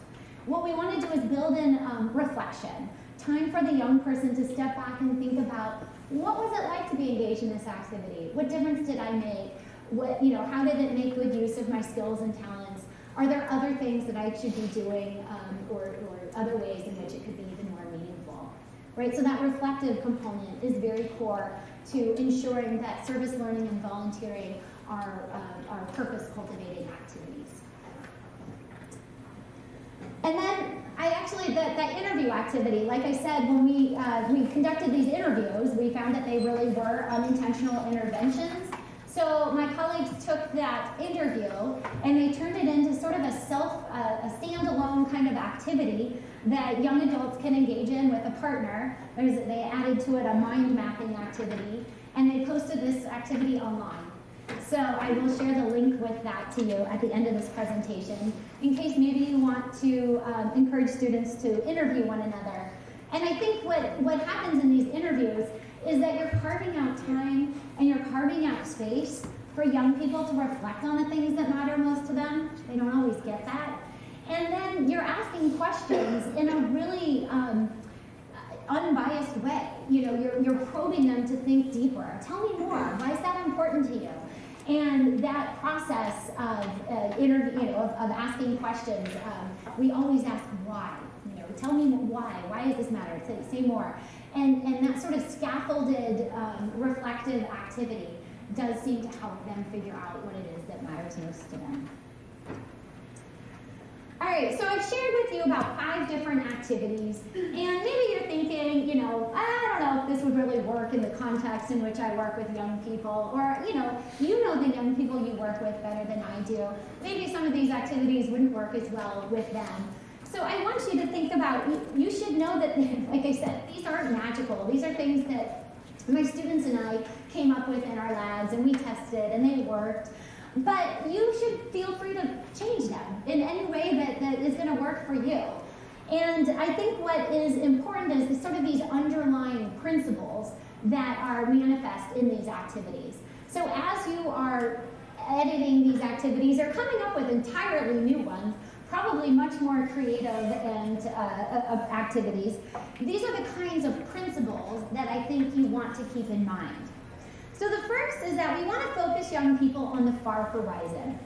What we want to do is build in reflection, time for the young person to step back and think about, what was it like to be engaged in this activity? What difference did I make? How did it make good use of my skills and talents? Are there other things that I should be doing or other ways in which it could be even more meaningful? Right? So that reflective component is very core to ensuring that service learning and volunteering are purpose cultivating activities. And then that interview activity, like I said, when we conducted these interviews, we found that they really were unintentional interventions. So my colleagues took that interview and they turned it into sort of a standalone kind of activity that young adults can engage in with a partner. They added to it a mind mapping activity, and they posted this activity online. So I will share the link with that to you at the end of this presentation, in case maybe you want to encourage students to interview one another. And I think what happens in these interviews is that you're carving out time and you're carving out space for young people to reflect on the things that matter most to them. They don't always get that. And then you're asking questions in a really unbiased way. You know, you're probing them to think deeper. Tell me more. Why is that important to you? And that process of of asking questions, we always ask why. You know, tell me why. Why does this matter? Say more. And that sort of scaffolded, reflective activity does seem to help them figure out what it is that matters most to them. All right, so I've shared with you about 5 different activities, and maybe you're thinking, you know, I don't know if this would really work in the context in which I work with young people, or, you know the young people you work with better than I do. Maybe some of these activities wouldn't work as well with them. So I want you to think about, you should know that, like I said, these aren't magical. These are things that my students and I came up with in our labs, and we tested, and they worked. But you should feel free to change them in any way that is going to work for you. And I think what is important is sort of these underlying principles that are manifest in these activities. So as you are editing these activities or coming up with entirely new ones, probably much more creative and activities, these are the kinds of principles that I think you want to keep in mind. So the first is that we want to focus young people on the far horizon,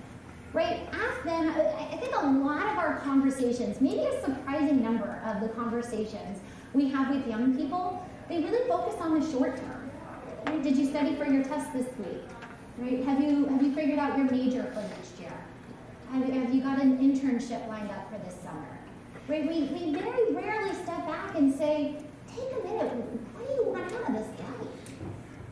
right? Ask them, I think a lot of our conversations, maybe a surprising number of the conversations we have with young people, they really focus on the short term. Right? Did you study for your test this week? Right? Have you figured out your major for next year? Have you got an internship lined up for this summer? Right? We very rarely step back and say, take a minute, what do you want out of this life?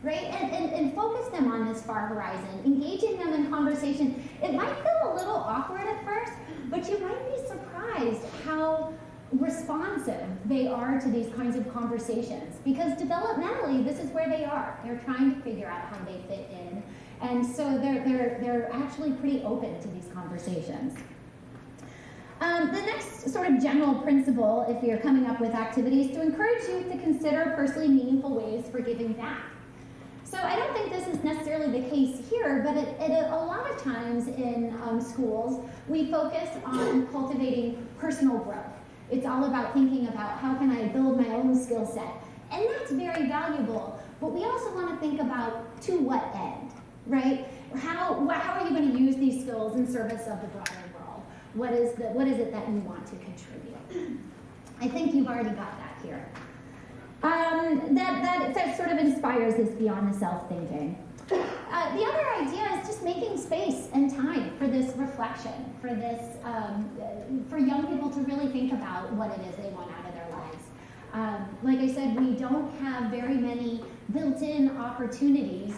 Right? And focus them on this far horizon, engaging them in conversation. It might feel a little awkward at first, but you might be surprised how responsive they are to these kinds of conversations. Because developmentally, this is where they are. They're trying to figure out how they fit in. And so they're actually pretty open to these conversations. The next sort of general principle, if you're coming up with activities, to encourage youth to consider personally meaningful ways for giving back. So I don't think this is necessarily the case here, but a lot of times in schools, we focus on cultivating personal growth. It's all about thinking about how can I build my own skill set. And that's very valuable, but we also want to think about to what end, right? How are you going to use these skills in service of the broader world? What is it that you want to contribute? I think you've already got that here. That sort of inspires this beyond the self thinking. The other idea is just making space and time for this reflection, for this, for young people to really think about what it is they want out of their lives. Like I said, we don't have very many built-in opportunities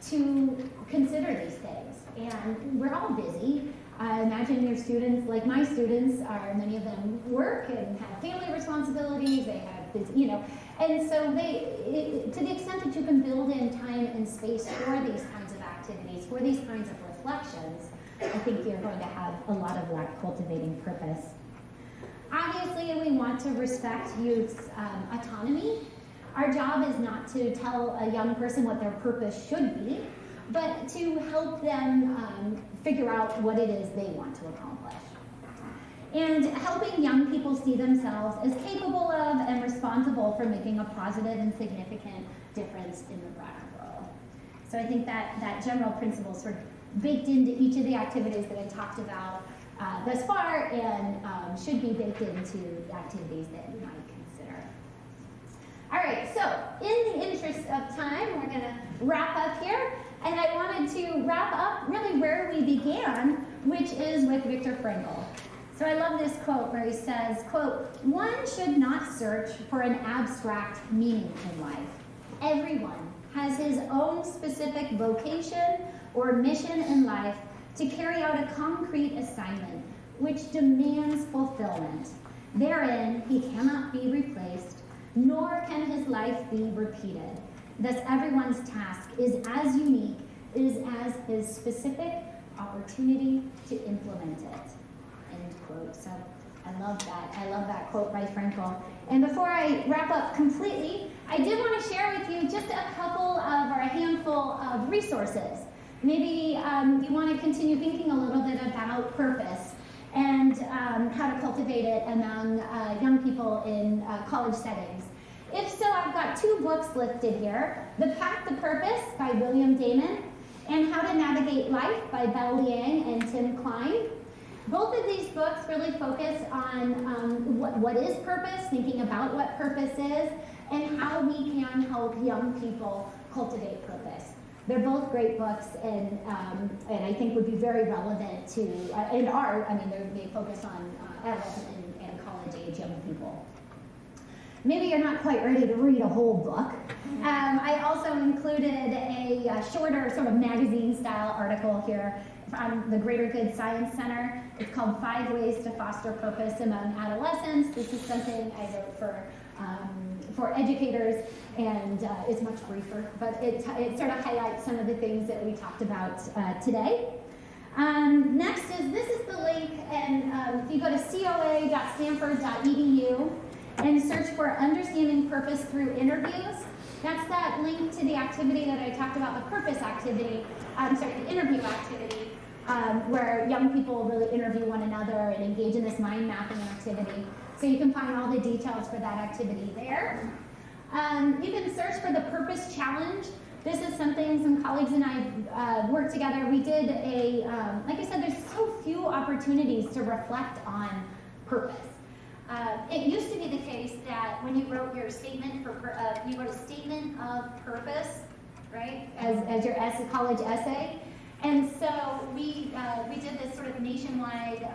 to consider these things, and we're all busy. I imagine your students, like my students, many of them work and have family responsibilities. They have busy, and so to the extent that you can build in time and space for these kinds of activities, for these kinds of reflections, I think you're going to have a lot of that cultivating purpose. Obviously, we want to respect youth's autonomy. Our job is not to tell a young person what their purpose should be, but to help them figure out what it is they want to accomplish. And helping young people see themselves as capable of and responsible for making a positive and significant difference in the broader world. So I think that general principle is sort of baked into each of the activities that I talked about thus far, and should be baked into the activities that you might consider. All right, so in the interest of time, we're going to wrap up here. And I wanted to wrap up really where we began, which is with Viktor Frankl. So I love this quote where he says, quote, "One should not search for an abstract meaning in life. Everyone has his own specific vocation or mission in life to carry out a concrete assignment which demands fulfillment. Therein he cannot be replaced, nor can his life be repeated. Thus everyone's task is as unique as his specific opportunity to implement it." End quote. So I love that. I love that quote by Frankl. And before I wrap up completely, I did want to share with you just a couple of, or a handful of resources. Maybe you want to continue thinking a little bit about purpose and how to cultivate it among young people in college settings. If so, I've got two books listed here: The Path to Purpose by William Damon and How to Navigate Life by Belle Liang and Tim Klein. Both of these books really focus on what is purpose, thinking about what purpose is, and how we can help young people cultivate purpose. They're both great books, and I think would be very relevant to, and are, I mean, they focus on adolescent and college-age young people. Maybe you're not quite ready to read a whole book. I also included a shorter sort of magazine-style article here from the Greater Good Science Center. It's called 5 Ways to Foster Purpose Among Adolescents. This is something I wrote for educators, and it's much briefer, but it sort of highlights some of the things that we talked about today. Next this is the link, and if you go to coa.stanford.edu and search for Understanding Purpose Through Interviews, that's that link to the activity that I talked about, the purpose activity, the interview activity, where young people really interview one another and engage in this mind mapping activity. So you can find all the details for that activity there. You can search for the Purpose Challenge. This is something some colleagues and I worked together. We did like I said, there's so few opportunities to reflect on purpose. It used to be the case that when you wrote your statement you wrote a statement of purpose, right, as your college essay. And so we did this sort of nationwide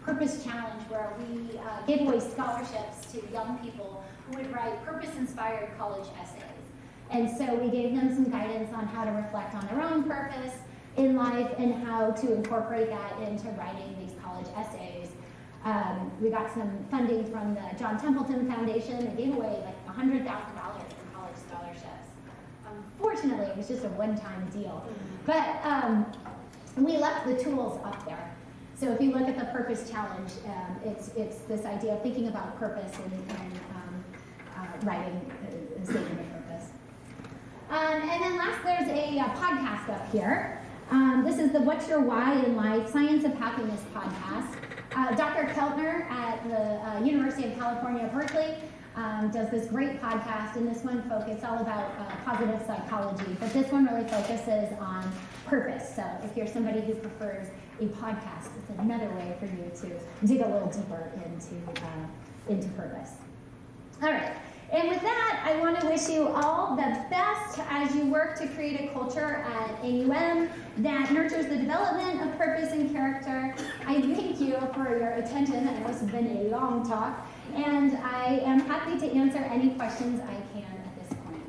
purpose challenge where we gave away scholarships to young people who would write purpose-inspired college essays. And so we gave them some guidance on how to reflect on their own purpose in life and how to incorporate that into writing these college essays. We got some funding from the John Templeton Foundation. They gave away like $100,000 in college scholarships. Unfortunately, it was just a one-time deal. But we left the tools up there. So if you look at the Purpose Challenge, it's this idea of thinking about purpose and writing a statement of purpose. And then last, there's a podcast up here. This is the What's Your Why in Life? Science of Happiness podcast. Dr. Keltner at the University of California, Berkeley, does this great podcast, and this one focuses all about positive psychology, but this one really focuses on purpose. So if you're somebody who prefers a podcast, it's another way for you to dig a little deeper into purpose. All right. And with that, I want to wish you all the best as you work to create a culture at AUM that nurtures the development of purpose and character. I thank you for your attention. I know this has been a long talk, and I am happy to answer any questions I can at this point.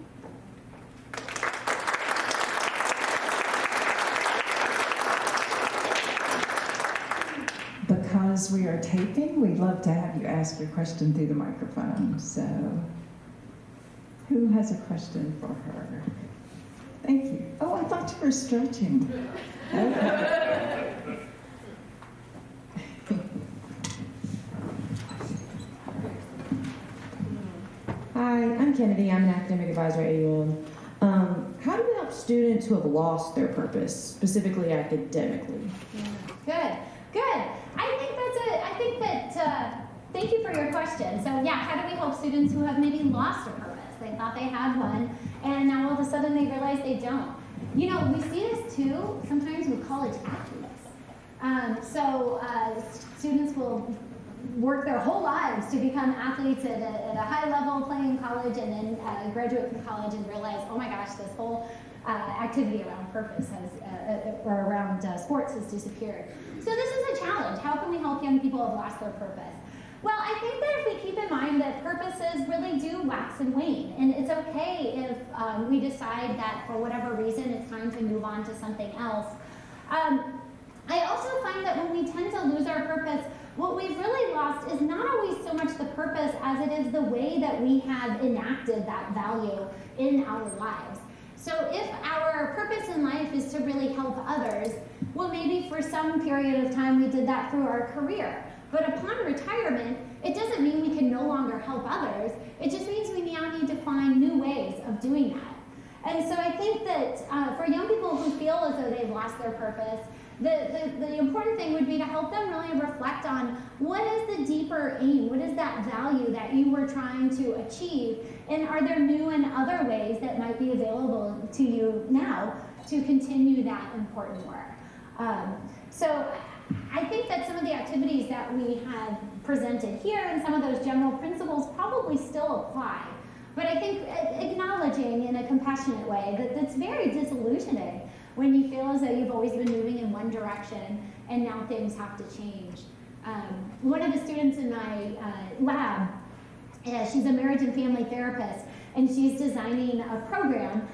Because we are taping, we'd love to have you ask your question through the microphone. So, who has a question for her? Thank you. Oh, I thought you were stretching. Okay. Hi, I'm Kennedy. I'm an academic advisor at AUM. How do we help students who have lost their purpose, specifically academically? Good. Thank you for your question. So yeah, how do we help students who have maybe lost a purpose? They thought they had one, and now all of a sudden they realize they don't. You know, we see this too sometimes with college athletes. Students will work their whole lives to become athletes at a high level, playing in college, and then graduate from college and realize, oh my gosh, this whole activity around purpose or around sports has disappeared. So this is a challenge challenge. How can we help young people who have lost their purpose? Well, I think that if we keep in mind that purposes really do wax and wane, and it's okay if we decide that for whatever reason it's time to move on to something else. I also find that when we tend to lose our purpose, what we've really lost is not always so much the purpose as it is the way that we have enacted that value in our lives. So if our purpose in life is to really help others, well, maybe for some period of time we did that through our career. But upon retirement, it doesn't mean we can no longer help others. It just means we now need to find new ways of doing that. And so I think that for young people who feel as though they've lost their purpose, the important thing would be to help them really reflect on what is the deeper aim, what is that value that you were trying to achieve, and are there new and other ways that might be available to you now to continue that important work. So I think that some of the activities that we have presented here and some of those general principles probably still apply. But I think acknowledging in a compassionate way that it's very disillusioning when you feel as though you've always been moving in one direction and now things have to change. One of the students in my lab, she's a marriage and family therapist, and she's designing a program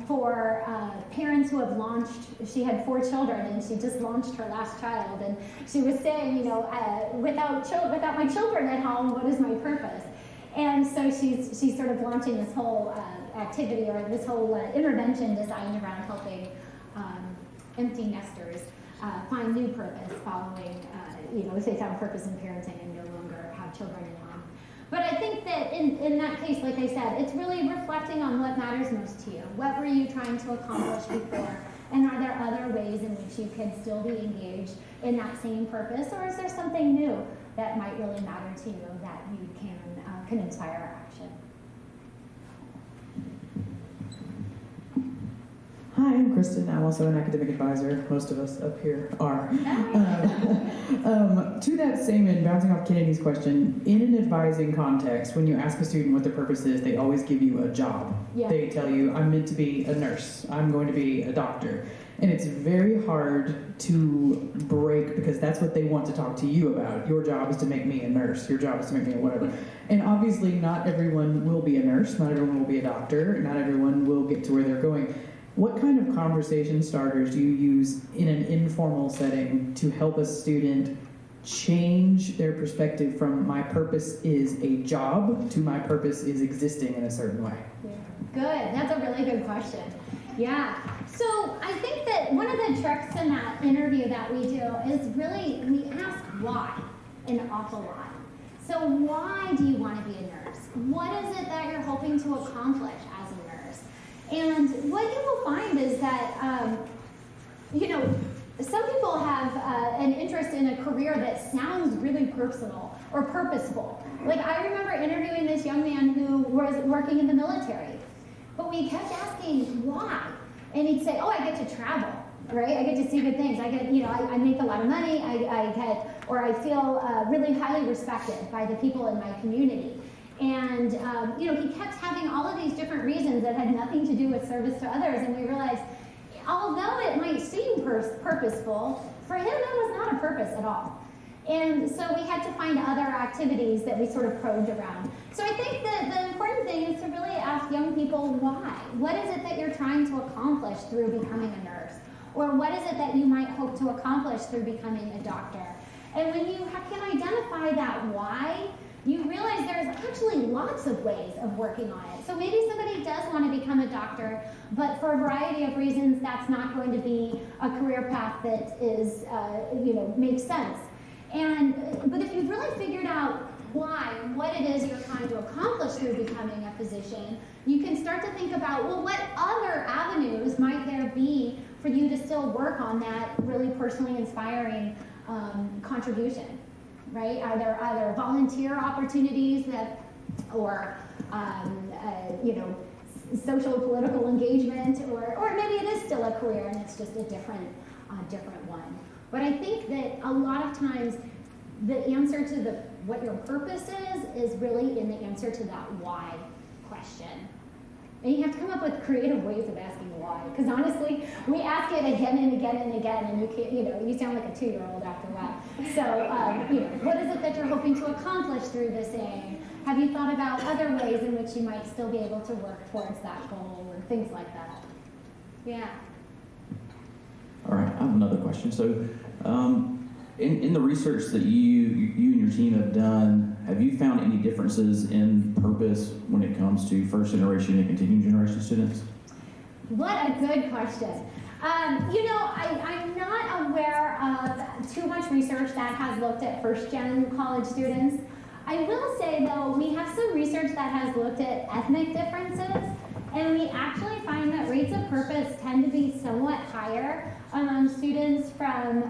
for parents who have launched. She had 4 children, and she just launched her last child, and she was saying, without my children at home, what is my purpose? And so she's sort of launching this whole activity or this whole intervention designed around helping empty nesters find new purpose following, if they found purpose in parenting and no longer have children at home. But I think that in that case, like I said, it's really reflecting on what matters most to you. What were you trying to accomplish before? And are there other ways in which you can still be engaged in that same purpose? Or is there something new that might really matter to you that you can inspire action? Hi, I'm Kristen. I'm also an academic advisor. Most of us up here are. To that same end, bouncing off Kennedy's question, in an advising context, when you ask a student what their purpose is, they always give you a job. Yeah. They tell you, I'm meant to be a nurse. I'm going to be a doctor. And it's very hard to break because that's what they want to talk to you about. Your job is to make me a nurse. Your job is to make me a whatever. And obviously not everyone will be a nurse. Not everyone will be a doctor. Not everyone will get to where they're going. What kind of conversation starters do you use in an informal setting to help a student change their perspective from my purpose is a job to my purpose is existing in a certain way? Yeah. Good. That's a really good question. Yeah. So I think that one of the tricks in that interview that we do is really we ask why an awful lot. So why do you want to be a nurse? What is it that you're hoping to accomplish as a nurse? And what you will find is that, some people have an interest in a career that sounds really personal or purposeful. Like I remember interviewing this young man who was working in the military, but we kept asking why, and he'd say, "Oh, I get to travel, right? I get to see good things. I get, I make a lot of money. I feel really highly respected by the people in my community." And he kept having all of these different reasons that had nothing to do with service to others, and we realized, although it might seem purposeful, for him that was not a purpose at all. And so we had to find other activities that we sort of probed around. So I think that the important thing is to really ask young people why. What is it that you're trying to accomplish through becoming a nurse? Or what is it that you might hope to accomplish through becoming a doctor? And when you can identify that why, you realize there's actually lots of ways of working on it. So maybe somebody does want to become a doctor, but for a variety of reasons, that's not going to be a career path that is, makes sense. But if you've really figured out why and what it is you're trying to accomplish through becoming a physician, you can start to think about, well, what other avenues might there be for you to still work on that really personally inspiring contribution, right? Are there either volunteer opportunities or social political engagement, or maybe it is still a career and it's just a different one. But I think that a lot of times the answer to what your purpose is really in the answer to that why question. And you have to come up with creative ways of asking why, because honestly, we ask it again and again and again, and you can't, you sound like a 2-year-old after a while. So, what is it that you're hoping to accomplish through this aim? Have you thought about other ways in which you might still be able to work towards that goal, or things like that? Yeah. All right, I have another question. So, in the research that you and your team have done, have you found any differences in purpose when it comes to first generation and continuing generation students? What a good question. I'm not aware of too much research that has looked at first-gen college students. I will say, though, we have some research that has looked at ethnic differences, and we actually find that rates of purpose tend to be somewhat higher among students from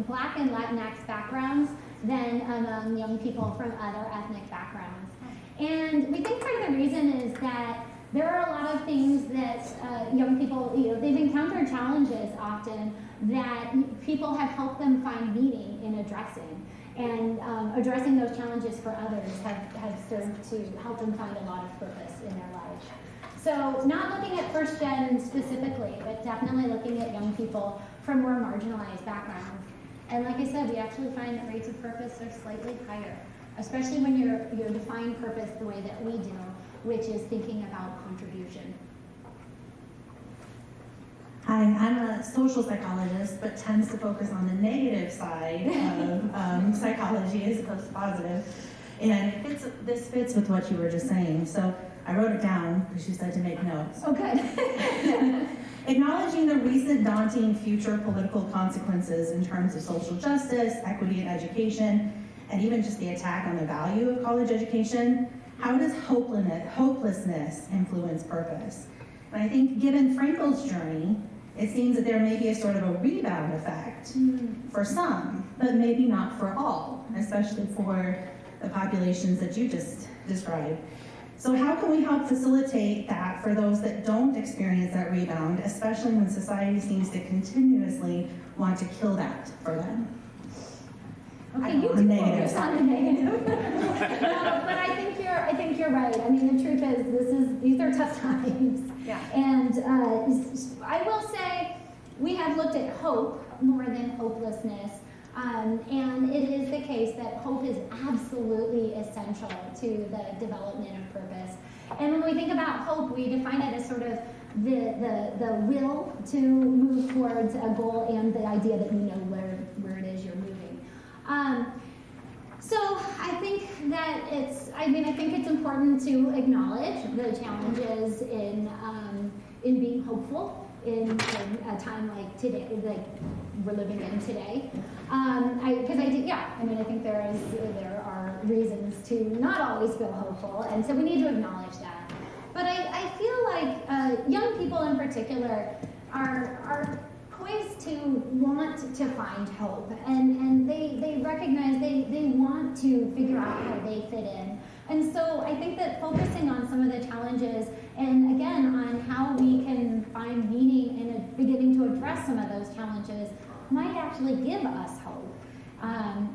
Black and Latinx backgrounds than among young people from other ethnic backgrounds. And we think part of the reason is that there are a lot of things that young people, they've encountered challenges often that people have helped them find meaning in addressing. And addressing those challenges for others have served to help them find a lot of purpose in their life. So not looking at first gen specifically, but definitely looking at young people from more marginalized backgrounds. And like I said, we actually find that rates of purpose are slightly higher, especially when you're defining purpose the way that we do, which is thinking about contribution. Hi, I'm a social psychologist, but tends to focus on the negative side of psychology as opposed to positive. And this fits with what you were just saying. So I wrote it down because you said to make notes. Oh, good. Acknowledging the recent daunting future political consequences in terms of social justice, equity in education, and even just the attack on the value of college education, how does hopelessness influence purpose? And I think given Frankel's journey, it seems that there may be a sort of a rebound effect for some, but maybe not for all, especially for the populations that you just described. So how can we help facilitate that for those that don't experience that rebound, especially when society seems to continuously want to kill that for them? Okay, you do focus on the negative. No, but I think you're right. I mean, the truth is, these are tough times. Yeah. And I will say, we have looked at hope more than hopelessness. And it is the case that hope is absolutely essential to the development of purpose. And when we think about hope, we define it as sort of the will to move towards a goal and the idea that you know where it is you're moving. So I think that I think it's important to acknowledge the challenges in being hopeful in a time like today, like we're living in today. I think there are reasons to not always feel hopeful, and so we need to acknowledge that. But I feel like young people in particular are poised to want to find hope, and they recognize they want to figure out how they fit in. And so I think that focusing on some of the challenges, and again on how we can find meaning in beginning to address some of those challenges, might actually give us hope,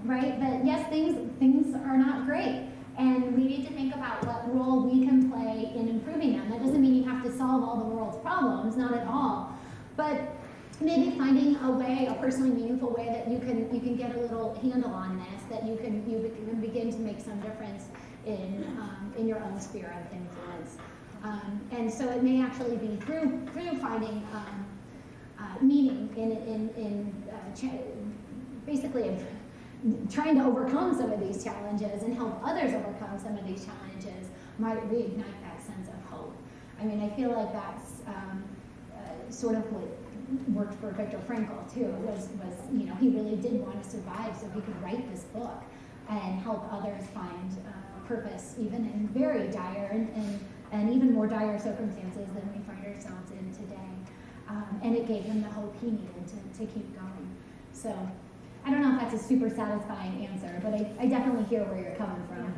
right? But yes, things are not great, and we need to think about what role we can play in improving them. That doesn't mean you have to solve all the world's problems, not at all, but maybe finding a personally meaningful way that you can get a little handle on this, that you can begin to make some difference in your own sphere of influence. And so it may actually be through finding meaning in basically trying to overcome some of these challenges and help others overcome some of these challenges might reignite that sense of hope. I mean, I feel like that's sort of what worked for Viktor Frankl too. Was he really did want to survive so he could write this book and help others find purpose even in very dire and even more dire circumstances than we find ourselves in today. And it gave him the hope he needed to keep going. So I don't know if that's a super satisfying answer, but I definitely hear where you're coming from.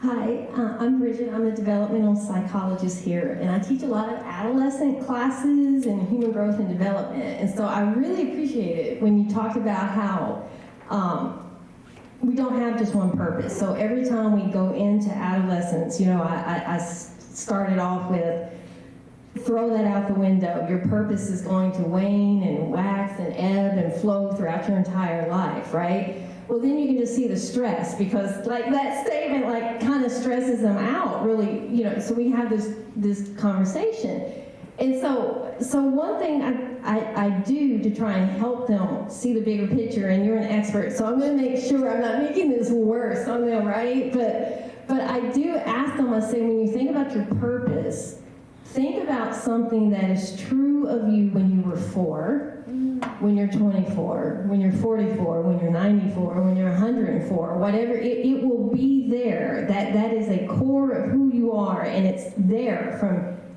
Hi, I'm Bridget. I'm a developmental psychologist here, and I teach a lot of adolescent classes in human growth and development. And so I really appreciate it when you talked about how we don't have just one purpose. So every time we go into adolescence, I started off with throw that out the window. Your purpose is going to wane and wax and ebb and flow throughout your entire life, right? Well, then you can just see the stress, because like that statement like kind of stresses them out, really, so we have this conversation. And so one thing I do to try and help them see the bigger picture, and you're an expert, so I'm going to make sure I'm not making this worse on them, right? But I do ask them, I say, when you think about your purpose, think about something that is true of you when you were 4, when you're 24, when you're 44, when you're 94, when you're 104, whatever, it will be there. That is a core of who you are, and it's there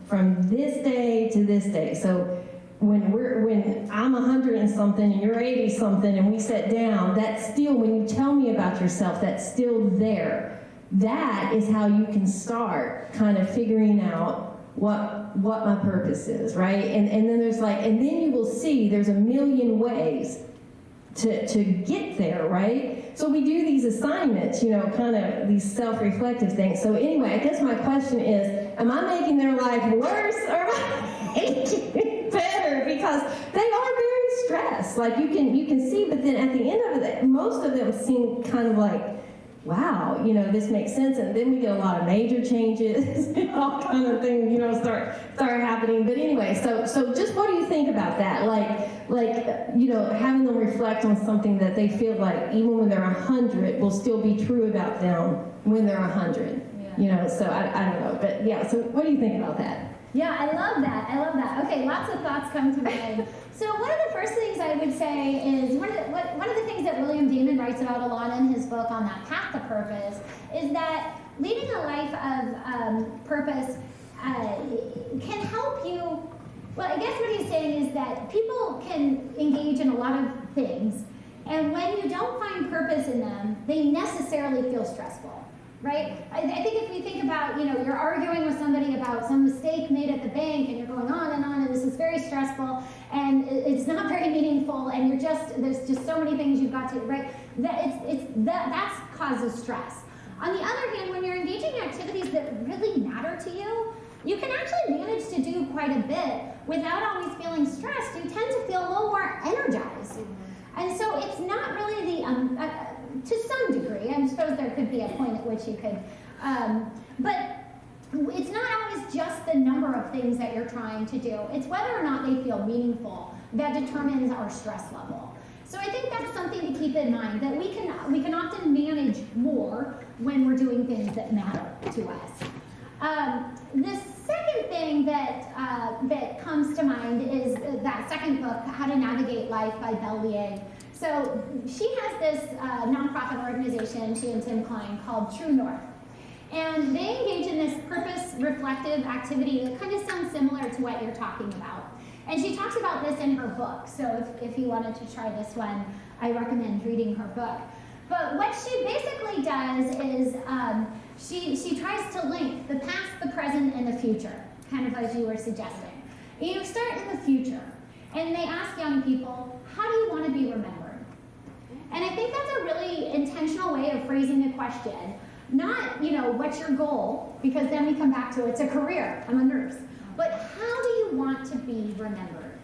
from this day to this day. So when I'm 100 and something and you're 80 something and we sit down, that's still, when you tell me about yourself, that's still there. That is how you can start kind of figuring out what my purpose is, right? And then there's and then you will see there's a million ways to get there, right? So we do these assignments, kind of these self-reflective things. So anyway, I guess my question is, am I making their life worse, or am I making it better? Because they are very stressed. You can see, but then at the end of it, most of them seem kind of like, wow, this makes sense. And then we get a lot of major changes, all kind of things, start happening. But anyway, so just what do you think about that? Having them reflect on something that they feel like even when they're 100 will still be true about them when they're 100. Yeah. So I don't know, but yeah. So what do you think about that? Yeah, I love that. Okay, lots of thoughts come to mind. So one of the first things I would say is, one of the things that William Damon writes about a lot in his book On That Path to Purpose is that leading a life of purpose can help you. Well, I guess what he's saying is that people can engage in a lot of things, and when you don't find purpose in them, they necessarily feel stressful. Right? I think if you think about, you're arguing with somebody about some mistake made at the bank, and you're going on, and this is very stressful, and it's not very meaningful, and there's just so many things you've got to, right? That causes stress. On the other hand, when you're engaging in activities that really matter to you, you can actually manage to do quite a bit without always feeling stressed. You tend to feel a little more energized. And so it's not really to some degree, I suppose there could be a point at which you could, but it's not always just the number of things that you're trying to do. It's whether or not they feel meaningful that determines our stress level. So I think that's something to keep in mind, that we can often manage more when we're doing things that matter to us. The second thing that comes to mind is that second book, How to Navigate Life by Bellier. So she has this nonprofit organization, she and Tim Klein, called True North. And they engage in this purpose-reflective activity that kind of sounds similar to what you're talking about. And she talks about this in her book. So if you wanted to try this one, I recommend reading her book. But what she basically does is she tries to link the past, the present, and the future, kind of as you were suggesting. And you start in the future, and they ask young people, how do you want to be remembered? And I think that's a really intentional way of phrasing the question. Not, what's your goal? Because then we come back to it's a career. I'm a nurse. But how do you want to be remembered?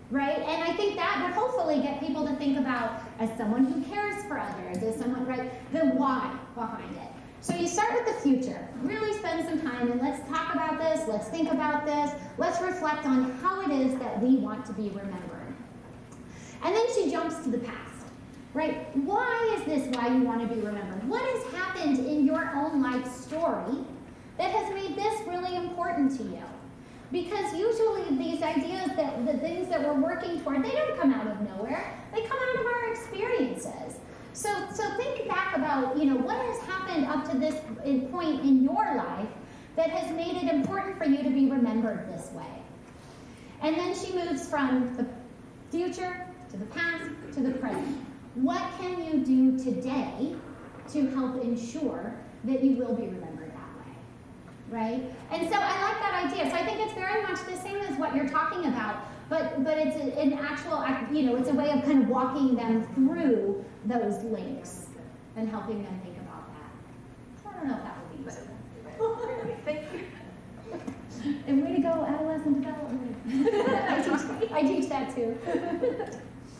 Right? And I think that would hopefully get people to think about as someone who cares for others, as someone, right, the why behind it. So you start with the future. Really spend some time and let's talk about this. Let's think about this. Let's reflect on how it is that we want to be remembered. And then she jumps to the past. Right? Why is this why you want to be remembered? What has happened in your own life story that has made this really important to you? Because usually these ideas, that the things that we're working toward, they don't come out of nowhere. They come out of our experiences. So think back about, what has happened up to this point in your life that has made it important for you to be remembered this way. And then she moves from the future to the past to the present. What can you do today to help ensure that you will be remembered that way, right? And so I like that idea. So I think it's very much the same as what you're talking about, but it's an actual, it's a way of kind of walking them through those links and helping them think about that. So I don't know if that would be useful. Thank you. And way to go, adolescents. adolescent development. I teach that too.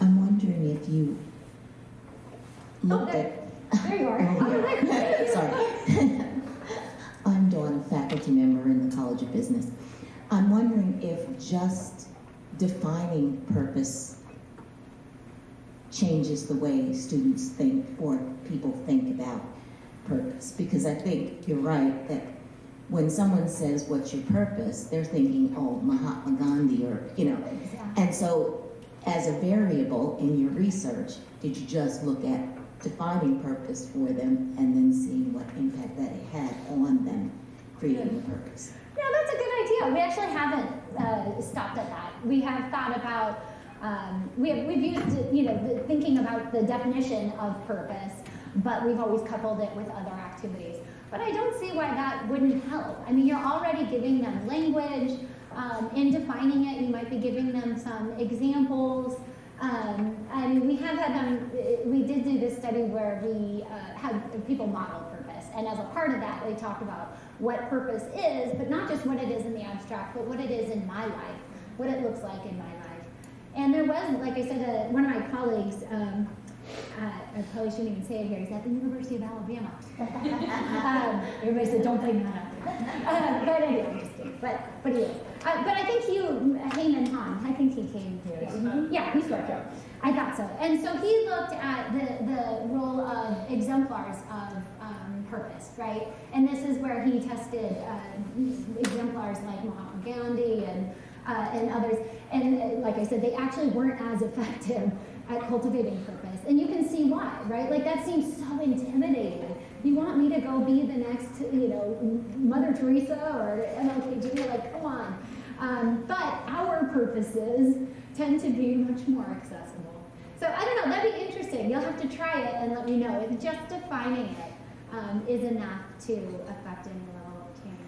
I'm wondering if you looked there you are. at. Sorry. I'm Dawn, a faculty member in the College of Business. I'm wondering if just defining purpose changes the way students think or people think about purpose. Because I think you're right that when someone says, what's your purpose, they're thinking, oh, Mahatma Gandhi, or, you know. And so as a variable in your research, did you just look at defining purpose for them and then seeing what impact that it had on them creating a purpose? No, that's a good idea. We actually haven't stopped at that. We have thought about, we've used, thinking about the definition of purpose, but we've always coupled it with other activities. But I don't see why that wouldn't help. I mean, you're already giving them language. In defining it, you might be giving them some examples. And we have had them, we did do this study where we had people model purpose. And as a part of that, they talk about what purpose is, but not just what it is in the abstract, but what it is in my life, what it looks like in my life. And there was, like I said, one of my colleagues, I probably shouldn't even say it here, he's at the University of Alabama. Everybody said, don't bring that up. But anyway, I'm just kidding. But he is. But I think Heyman Han, I think he came here. Didn't he? Yeah, he's worked here. I thought so. And so he looked at the role of exemplars of purpose, right? And this is where he tested exemplars like Mahatma Gandhi and others. And like I said, they actually weren't as effective at cultivating purpose. And you can see why, right? Like that seems so intimidating. You want me to go be the next, Mother Teresa or MLK? Like, come on. But our purposes tend to be much more accessible. So I don't know, that'd be interesting. You'll have to try it and let me know. If just defining it is enough to affect any level of change.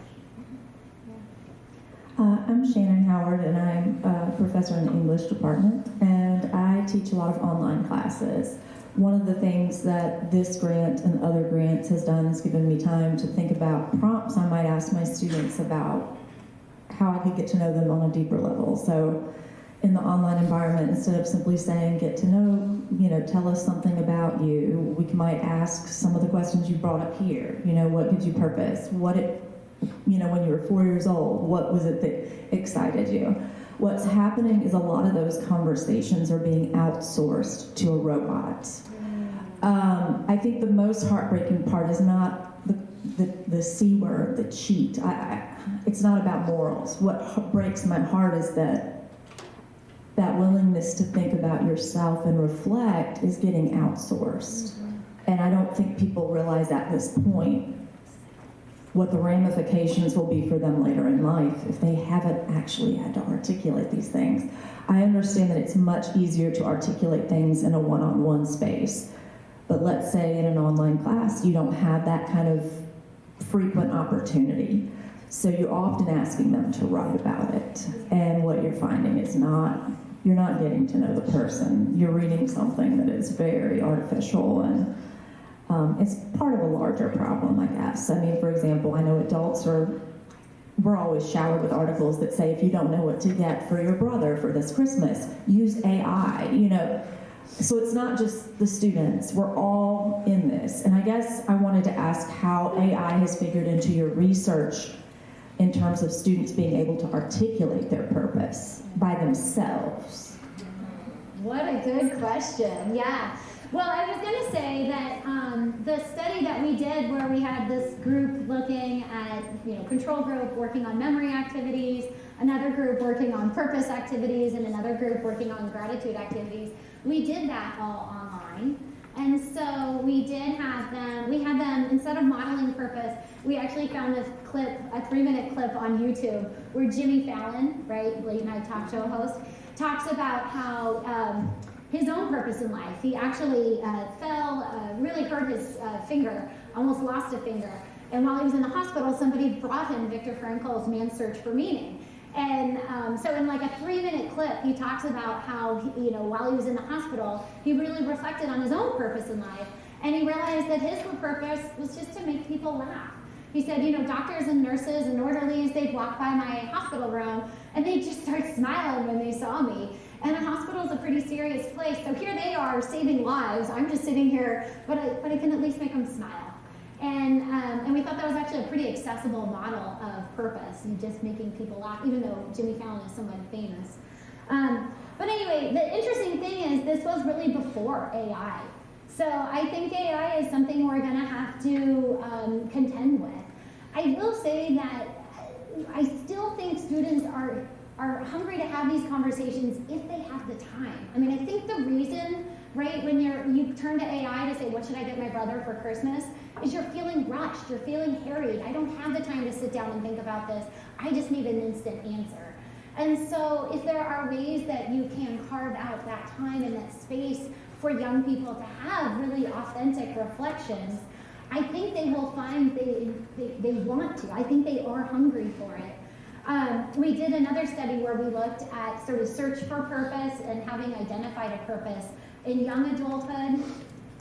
I'm Shannon Howard, and I'm a professor in the English department, and I teach a lot of online classes. One of the things that this grant and other grants has done is given me time to think about prompts I might ask my students about how I could get to know them on a deeper level. So in the online environment, instead of simply saying, get to know, tell us something about you, we might ask some of the questions you brought up here. What gives you purpose? When you were 4 years old, what was it that excited you? What's happening is a lot of those conversations are being outsourced to a robot. I think the most heartbreaking part is not the C word, the cheat. It's not about morals. What breaks my heart is that willingness to think about yourself and reflect is getting outsourced. And I don't think people realize at this point what the ramifications will be for them later in life if they haven't actually had to articulate these things. I understand that it's much easier to articulate things in a one-on-one space, but let's say in an online class you don't have that kind of frequent opportunity. So you're often asking them to write about it, and what you're finding is you're not getting to know the person. You're reading something that is very artificial, and it's part of a larger problem, I guess. I mean, for example, I know we're always showered with articles that say if you don't know what to get for your brother for this Christmas, use AI, So it's not just the students, we're all in this. And I guess I wanted to ask how AI has figured into your research in terms of students being able to articulate their purpose by themselves. What a good question, yeah. Well, I was going to say that the study that we did where we had this group looking at, control group working on memory activities, another group working on purpose activities, and another group working on gratitude activities, we did that all online. And so we had them, instead of modeling purpose, we actually found this clip, a 3-minute clip on YouTube where Jimmy Fallon, right, late night talk show host, talks about how his own purpose in life. He actually really hurt his finger, almost lost a finger. And while he was in the hospital, somebody brought him Viktor Frankl's Man's Search for Meaning. And so in like a 3-minute clip, he talks about how, while he was in the hospital, he really reflected on his own purpose in life. And he realized that his purpose was just to make people laugh. He said, you know, doctors and nurses and orderlies, they'd walk by my hospital room and they'd just start smiling when they saw me. And a hospital is a pretty serious place. So here they are saving lives. I'm just sitting here, but I can at least make them smile. And we thought that was actually a pretty accessible model of purpose, and just making people laugh, even though Jimmy Fallon is someone famous. But anyway, the interesting thing is this was really before AI. So I think AI is something we're going to have to contend with. I will say that I still think students are hungry to have these conversations if they have the time. I mean, I think the reason, right, when you turn to AI to say, what should I get my brother for Christmas, is you're feeling rushed, you're feeling harried. I don't have the time to sit down and think about this. I just need an instant answer. And so if there are ways that you can carve out that time and that space for young people to have really authentic reflections, I think they will find they want to. I think they are hungry for it. We did another study where we looked at sort of search for purpose and having identified a purpose in young adulthood,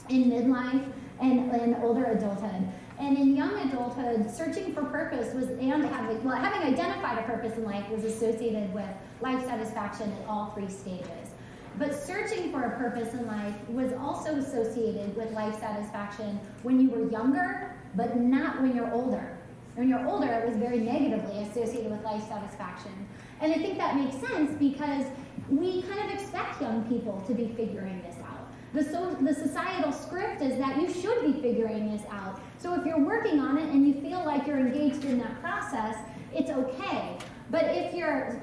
in midlife, and in older adulthood. And in young adulthood, searching for purpose having identified a purpose in life was associated with life satisfaction at all 3 stages. But searching for a purpose in life was also associated with life satisfaction when you were younger, but not when you're older. When you're older, it was very negatively associated with life satisfaction. And I think that makes sense because we kind of expect young people to be figuring this out. The societal script is that you should be figuring this out. So if you're working on it and you feel like you're engaged in that process, it's okay. But if you're,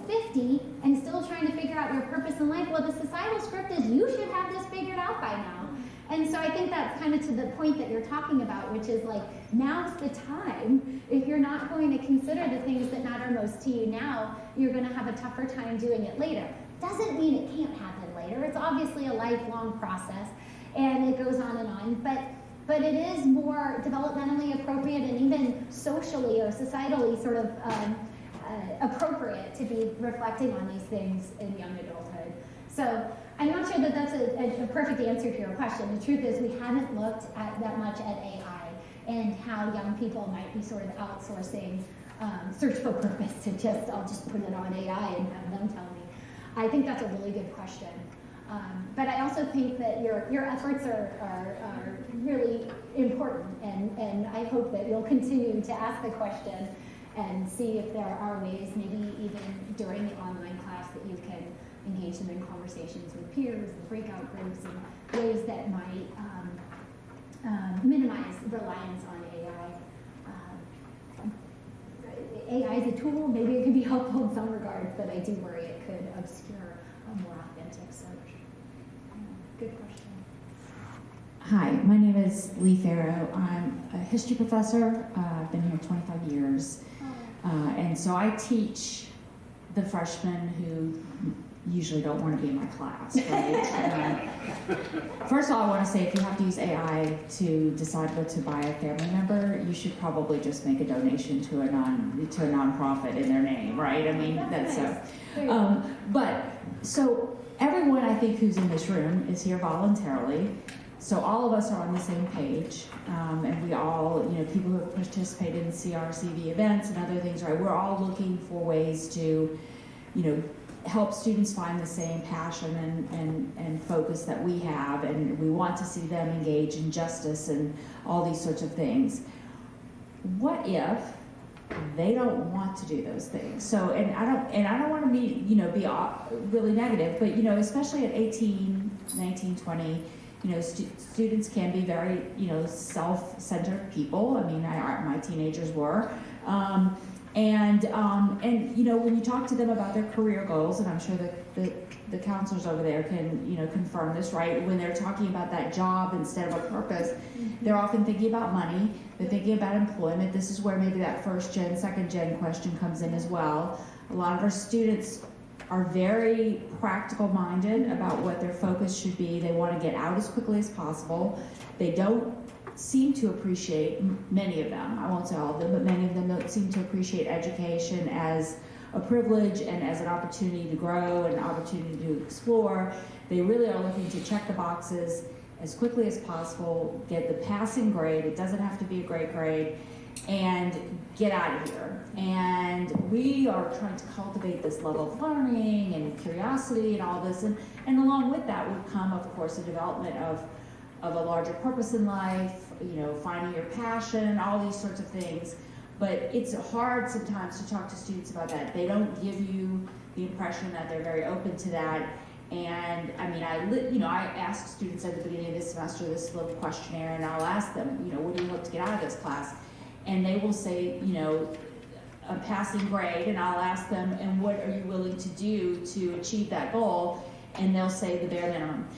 50 and still trying to figure out your purpose in life, well, the societal script is you should have this figured out by now. And so I think that's kind of to the point that you're talking about, which is like, now's the time. If you're not going to consider the things that matter most to you now, you're going to have a tougher time doing it later. Doesn't mean it can't happen later. It's obviously a lifelong process, and it goes on and on. But it is more developmentally appropriate and even socially or societally sort of appropriate to be reflecting on these things in young adulthood. So I'm not sure that that's a perfect answer to your question. The truth is we haven't looked at that much at AI and how young people might be sort of outsourcing search for purpose to I'll just put it on AI and have them tell me. I think that's a really good question. But I also think that your efforts are really important, and I hope that you'll continue to ask the question and see if there are ways, maybe even during the online class, that you can engage them in conversations with peers and breakout groups and ways that might minimize reliance on AI. AI is a tool, maybe it can be helpful in some regards, but I do worry it could obscure a more authentic search. Good question. Hi, my name is Lee Farrow. I'm a history professor. I've been here 25 years. And so I teach the freshmen who usually don't want to be in my class, right? First of all, I want to say if you have to use AI to decide what to buy a family member, you should probably just make a donation to a nonprofit in their name, right? I mean, that's so. But so everyone I think who's in this room is here voluntarily. So all of us are on the same page, and we all, people who have participated in CRCV events and other things, right? We're all looking for ways to, help students find the same passion and focus that we have, and we want to see them engage in justice and all these sorts of things. What if they don't want to do those things? So, and I don't want to be, be really negative, but especially at 18, 19, 20. Students can be very, self-centered people. I mean, my teenagers were. And when you talk to them about their career goals, and I'm sure that the counselors over there can, confirm this, right? When they're talking about that job instead of a purpose, they're often thinking about money. They're thinking about employment. This is where maybe that first gen, second gen question comes in as well. A lot of our students are very practical minded about what their focus should be. They want to get out as quickly as possible. They don't seem to appreciate, many of them, I won't say all of them, but many of them don't seem to appreciate education as a privilege and as an opportunity to grow and an opportunity to explore. They really are looking to check the boxes as quickly as possible, get the passing grade. It doesn't have to be a great grade, and get out of here. And we are trying to cultivate this level of learning and curiosity and all this. And along with that would come, of course, a development of a larger purpose in life, finding your passion, all these sorts of things. But it's hard sometimes to talk to students about that. They don't give you the impression that they're very open to that. And I mean, I ask students at the beginning of this semester this little questionnaire, and I'll ask them, what do you hope to get out of this class? And they will say, a passing grade, and I'll ask them, and what are you willing to do to achieve that goal? And they'll say the bare minimum.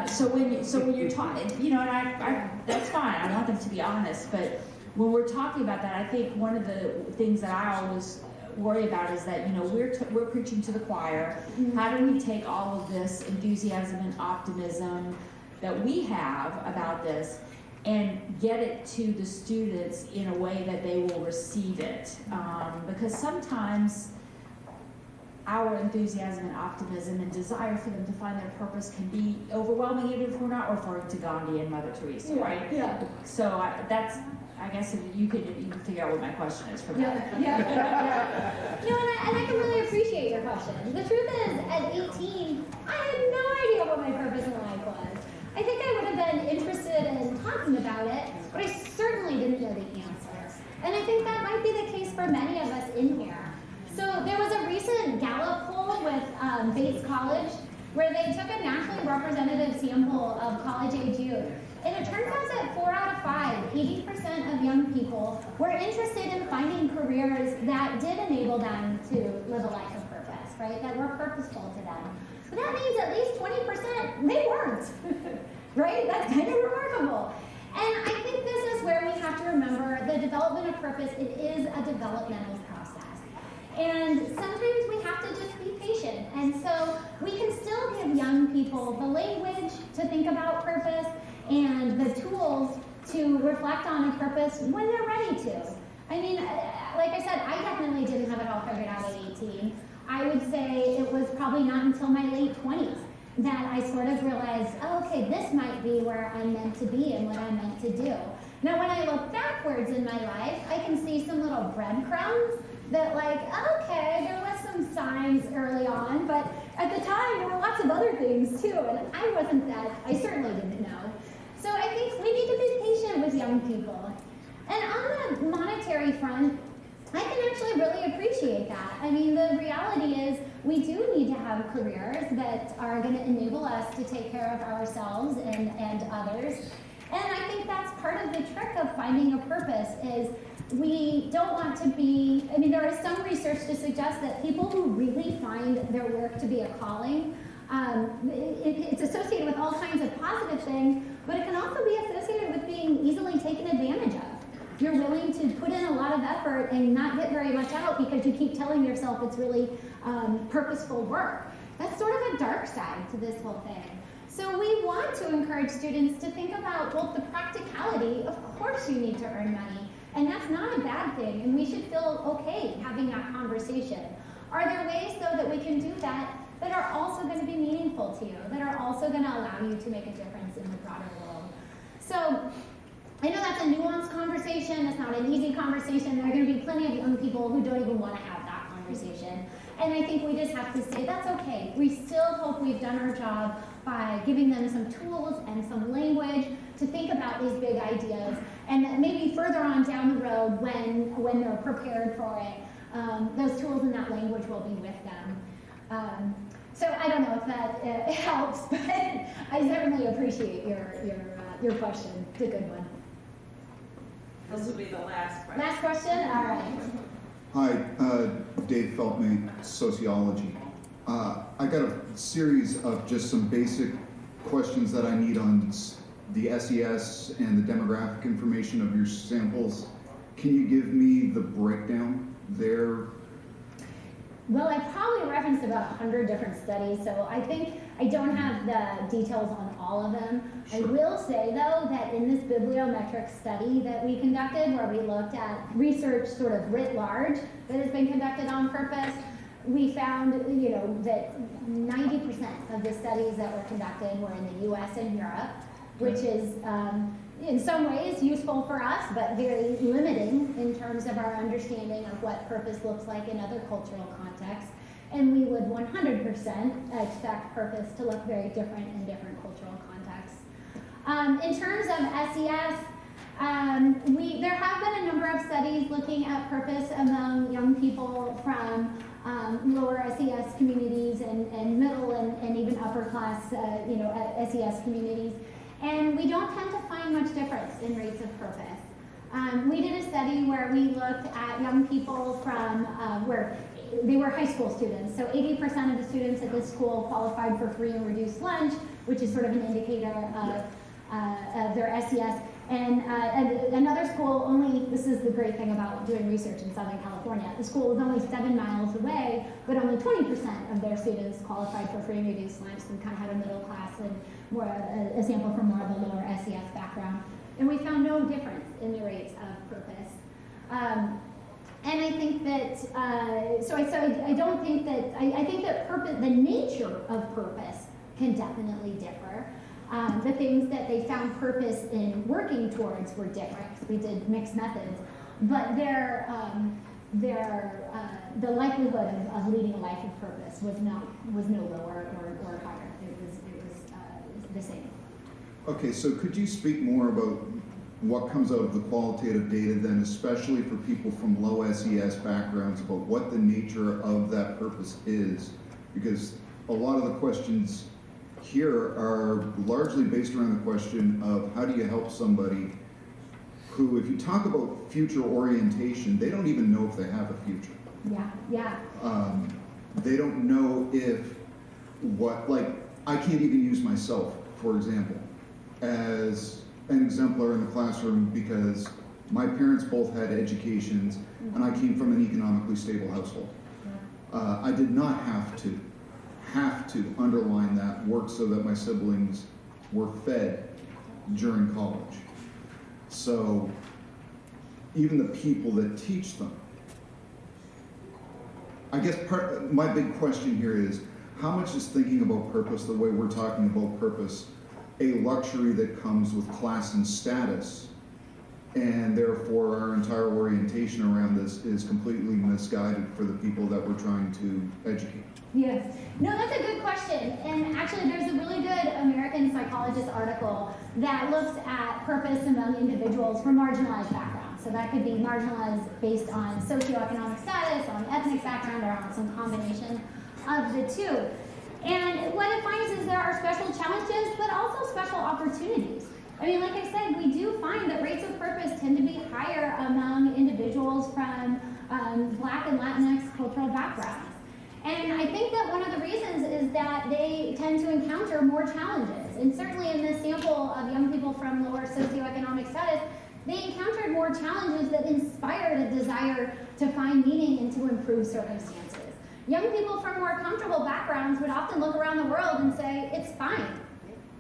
So when you're talking, and I that's fine. I want them to be honest, but when we're talking about that, I think one of the things that I always worry about is that we're preaching to the choir. How do we take all of this enthusiasm and optimism that we have about this and get it to the students in a way that they will receive it? Because sometimes our enthusiasm and optimism and desire for them to find their purpose can be overwhelming, even if we're not referring to Gandhi and Mother Teresa, right? Yeah. So I guess if you can figure out what my question is from that. Yeah. And I can really appreciate your question. The truth is, at 18, I had no idea what my purpose in life was. I think I would have been interested in talking about it, but I certainly didn't know the answers. And I think that might be the case for many of us in here. So there was a recent Gallup poll with Bates College where they took a nationally representative sample of college-age youth. And it turns out that 4 out of 5, 80% of young people were interested in finding careers that did enable them to live a life of purpose, right? That were purposeful to them. But that means at least 20% they weren't, right? That's kind of remarkable. And I think this is where we have to remember the development of purpose. It is a developmental process. And sometimes we have to just be patient. And so we can still give young people the language to think about purpose and the tools to reflect on a purpose when they're ready to. I mean, like I said, I definitely didn't have it all figured out at 18. I would say it was probably not until my late 20s that I sort of realized, oh, okay, this might be where I'm meant to be and what I'm meant to do. Now, when I look backwards in my life, I can see some little breadcrumbs that okay, there was some signs early on, but at the time there were lots of other things too, and I certainly didn't know. So I think we need to be patient with young people. And on the monetary front, I can actually really appreciate that. I mean, the reality is we do need to have careers that are going to enable us to take care of ourselves and others. And I think that's part of the trick of finding a purpose is we don't want to be, there is some research to suggest that people who really find their work to be a calling, it's associated with all kinds of positive things, but it can also be associated with being easily taken advantage of. You're willing to put in a lot of effort and not get very much out because you keep telling yourself it's really purposeful work. That's sort of a dark side to this whole thing. So we want to encourage students to think about both the practicality, of course you need to earn money, and that's not a bad thing, and we should feel okay having that conversation. Are there ways, though, that we can do that that are also going to be meaningful to you, that are also going to allow you to make a difference in the broader world? So I know that's a nuanced conversation. It's not an easy conversation. There are going to be plenty of young people who don't even want to have that conversation. And I think we just have to say that's okay. We still hope we've done our job by giving them some tools and some language to think about these big ideas, and that maybe further on down the road when they're prepared for it, those tools and that language will be with them. So I don't know if that helps, but I certainly appreciate your question. It's a good one. This will be the last question. Last question? All right. Hi, Dave Feltman, sociology. I got a series of just some basic questions that I need on the SES and the demographic information of your samples. Can you give me the breakdown there? Well, I probably referenced about 100 different studies, so I think I don't have the details on all of them. Sure. I will say, though, that in this bibliometric study that we conducted, where we looked at research sort of writ large that has been conducted on purpose, we found, that 90% of the studies that were conducted were in the U.S. and Europe, which is, in some ways useful for us, but very limiting in terms of our understanding of what purpose looks like in other cultural contexts. And we would 100% expect purpose to look very different in different cultural contexts. In terms of SES, there have been a number of studies looking at purpose among young people from lower SES communities and middle and even upper class, SES communities. And we don't tend to find much difference in rates of purpose. We did a study where we looked at young people from where they were high school students. So 80% of the students at this school qualified for free and reduced lunch, which is sort of an indicator of their SES. And another school this is the great thing about doing research in Southern California, the school was only 7 miles away, but only 20% of their students qualified for free and reduced lunch, and kind of had a middle class and more a sample from more of a lower SES background. And we found no difference in the rates of purpose. And I think that, I think that purpose, the nature of purpose can definitely differ. The things that they found purpose in working towards were different. We did mixed methods, but the likelihood of leading a life of purpose was no lower or higher. It was the same. Okay, so could you speak more about what comes out of the qualitative data then, especially for people from low SES backgrounds, about what the nature of that purpose is? Because a lot of the questions here are largely based around the question of how do you help somebody who, if you talk about future orientation, they don't even know if they have a future. Yeah. They don't know I can't even use myself, for example, as an exemplar in the classroom because my parents both had educations and I came from an economically stable household. I did not have to underline that, work so that my siblings were fed during college. So even the people that teach them, I guess my big question here is, how much is thinking about purpose the way we're talking about purpose a luxury that comes with class and status, and therefore our entire orientation around this is completely misguided for the people that we're trying to educate? Yes. No, that's a good question. And actually, there's a really good American psychologist article that looks at purpose among individuals from marginalized backgrounds. So that could be marginalized based on socioeconomic status, on ethnic background, or on some combination of the two. And what it finds is there are special challenges, but also special opportunities. I mean, like I said, we do find that rates of purpose tend to be higher among individuals from Black and Latinx cultural backgrounds. And I think that one of the reasons is that they tend to encounter more challenges. And certainly in this sample of young people from lower socioeconomic status, they encountered more challenges that inspired a desire to find meaning and to improve circumstances. Young people from more comfortable backgrounds would often look around the world and say, it's fine.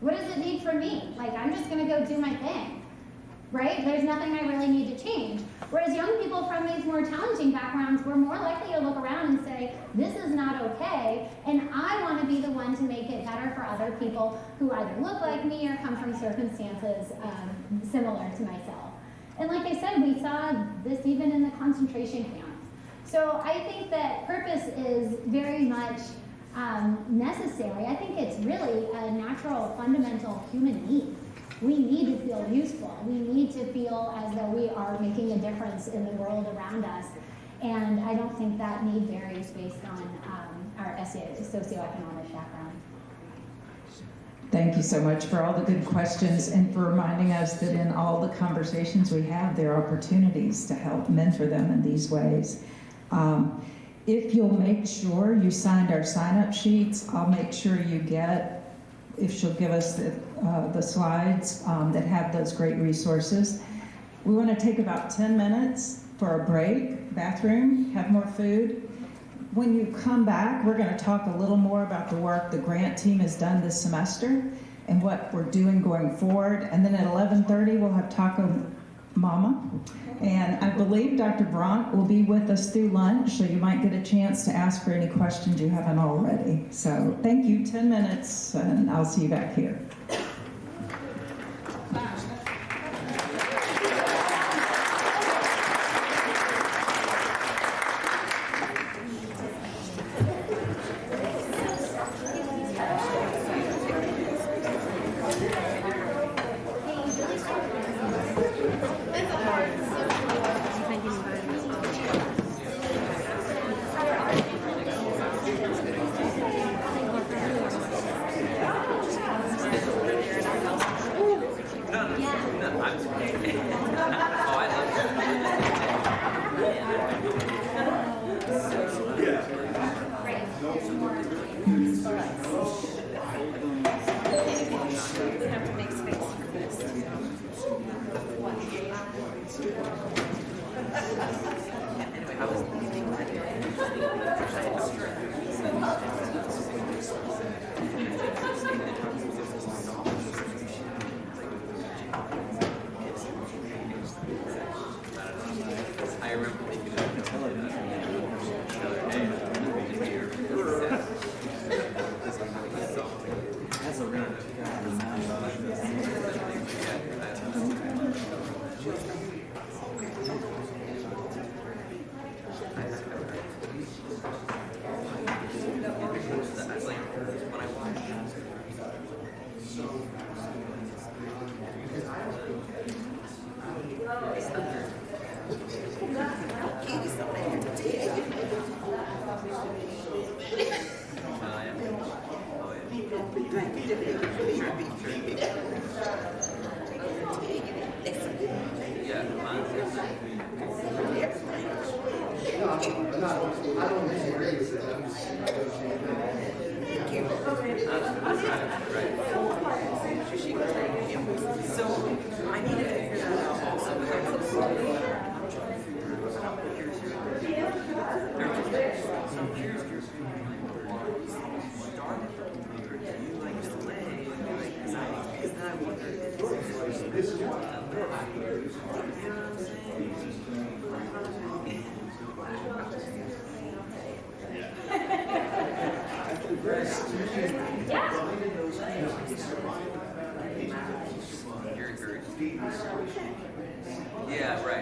What does it need from me? Like, I'm just gonna go do my thing, right? There's nothing I really need to change. Whereas young people from these more challenging backgrounds were more likely to look around and say, this is not okay, and I wanna be the one to make it better for other people who either look like me or come from circumstances similar to myself. And like I said, we saw this even in the concentration camps. So I think that purpose is very much necessary. I think it's really a natural, fundamental human need. We need to feel useful. We need to feel as though we are making a difference in the world around us. And I don't think that need varies based on our socioeconomic background. Thank you so much for all the good questions and for reminding us that in all the conversations we have, there are opportunities to help mentor them in these ways. If you'll make sure you signed our sign-up sheets, I'll make sure you get, if she'll give us the slides that have those great resources. We want to take about 10 minutes for a break, bathroom, have more food. When you come back, we're going to talk a little more about the work the grant team has done this semester and what we're doing going forward. And then at 11:30, we'll have Taco Mama. And I believe Dr. Bronk will be with us through lunch, so you might get a chance to ask for any questions you haven't already. So thank you, 10 minutes, and I'll see you back here. Yeah, right.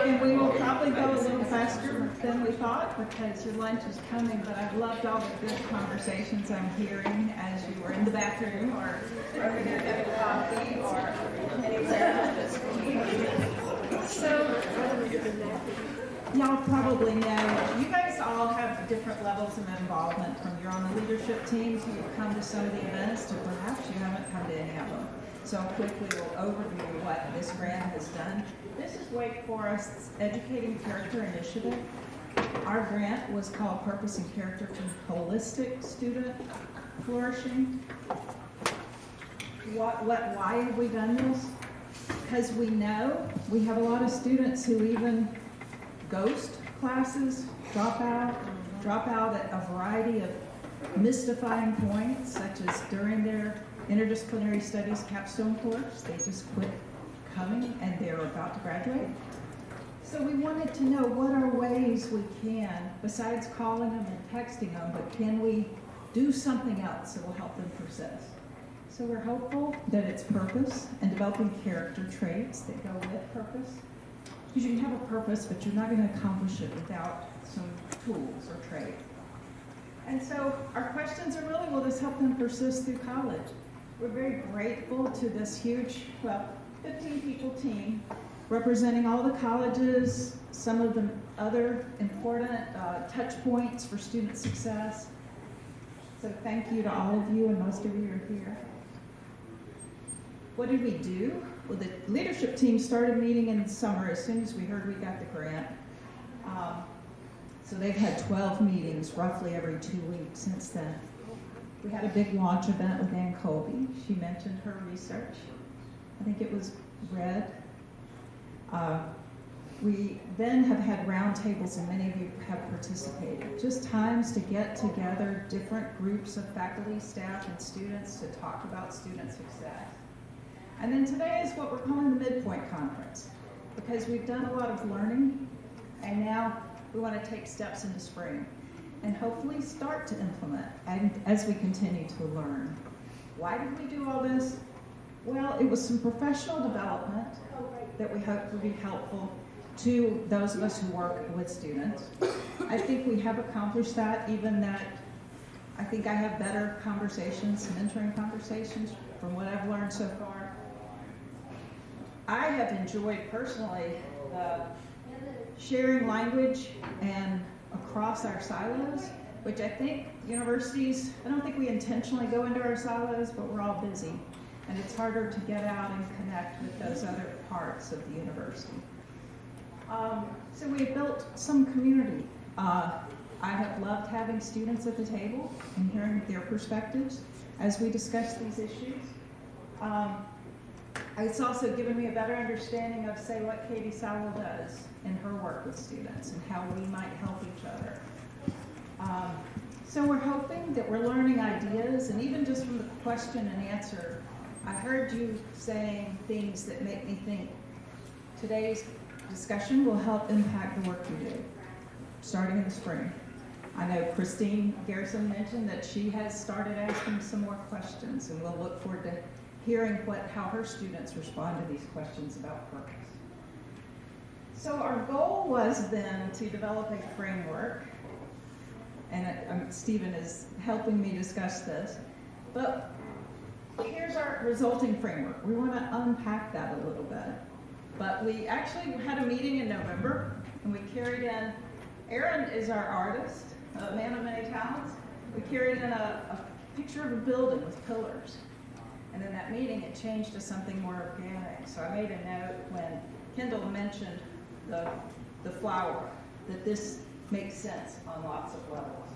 And we will probably go a little faster than we thought because your lunch is coming, but I've loved all the good conversations I'm hearing as you were in the bathroom or over here getting coffee or anywhere. So, y'all probably know, you guys all have different levels of involvement, from you're on the leadership teams who have come to some of the events to perhaps you haven't come to any of them. So quickly we'll overview what this grant has done. This is Wake Forest's Educating Character Initiative. Our grant was called Purpose and Character to Holistic Student Flourishing. Why have we done this? Because we know we have a lot of students who even ghost classes, drop out at a variety of mystifying points, such as during their interdisciplinary studies capstone course. They just quit coming and they're about to graduate. So we wanted to know what are ways we can, besides calling them and texting them, but can we do something else that will help them persist? So we're hopeful that it's purpose and developing character traits that go with purpose. Because you can have a purpose, but you're not going to accomplish it without some tools or traits. And so our questions are really, will this help them persist through college? We're very grateful to this huge, 15 people team representing all the colleges, some of the other important touch points for student success. So thank you to all of you, and most of you are here. What did we do? Well, the leadership team started meeting in the summer as soon as we heard we got the grant. So they've had 12 meetings roughly every 2 weeks since then. We had a big launch event with Ann Colby. She mentioned her research. I think it was read. We then have had roundtables, and many of you have participated. Just times to get together different groups of faculty, staff, and students to talk about student success. And then today is what we're calling the Midpoint Conference, because we've done a lot of learning, and now we want to take steps into spring and hopefully start to implement as we continue to learn. Why did we do all this? Well, it was some professional development that we hope will be helpful to those of us who work with students. I think we have accomplished that, even that I think I have better conversations, mentoring conversations from what I've learned so far. I have enjoyed personally sharing language and across our silos, which I think universities, I don't think we intentionally go into our silos, but we're all busy. And it's harder to get out and connect with those other parts of the university. So we built some community. I have loved having students at the table and hearing their perspectives as we discuss these issues. It's also given me a better understanding of, say, what Katie Sowell does in her work with students and how we might help each other. So we're hoping that we're learning ideas, and even just from the question and answer, I heard you saying things that make me think today's discussion will help impact the work you do, starting in the spring. I know Christine Garrison mentioned that she has started asking some more questions, and we'll look forward to hearing how her students respond to these questions about purpose. So our goal was then to develop a framework, and Stephen is helping me discuss this, but here's our resulting framework. We want to unpack that a little bit. But we actually had a meeting in November, and we carried in, Aaron is our artist, a man of many talents. We carried in a picture of a building with pillars. And in that meeting, it changed to something more organic. So I made a note when Kendall mentioned the flower, that this makes sense on lots of levels.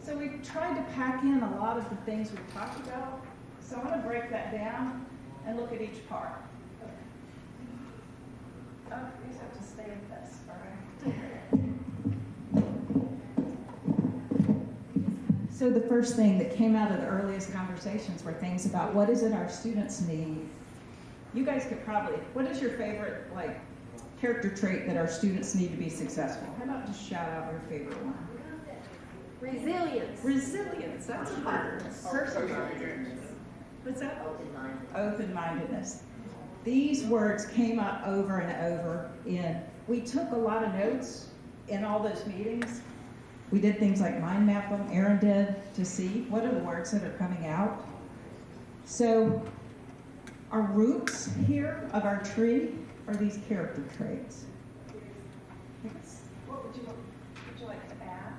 So we tried to pack in a lot of the things we've talked about. So I'm going to break that down and look at each part. Oh, you just have to stay with this, all right? So the first thing that came out of the earliest conversations were things about what is it our students need. You guys could probably, what is your favorite character trait that our students need to be successful? How about just shout out your favorite one? Resilience. Resilience, that's hard. Perseverance. What's that? Open-mindedness. Open-mindedness. these words came up over and over we took a lot of notes in all those meetings. We did things like mind map them, Aaron did, to see what are the words that are coming out. So our roots here of our tree are these character traits. What would you like to add?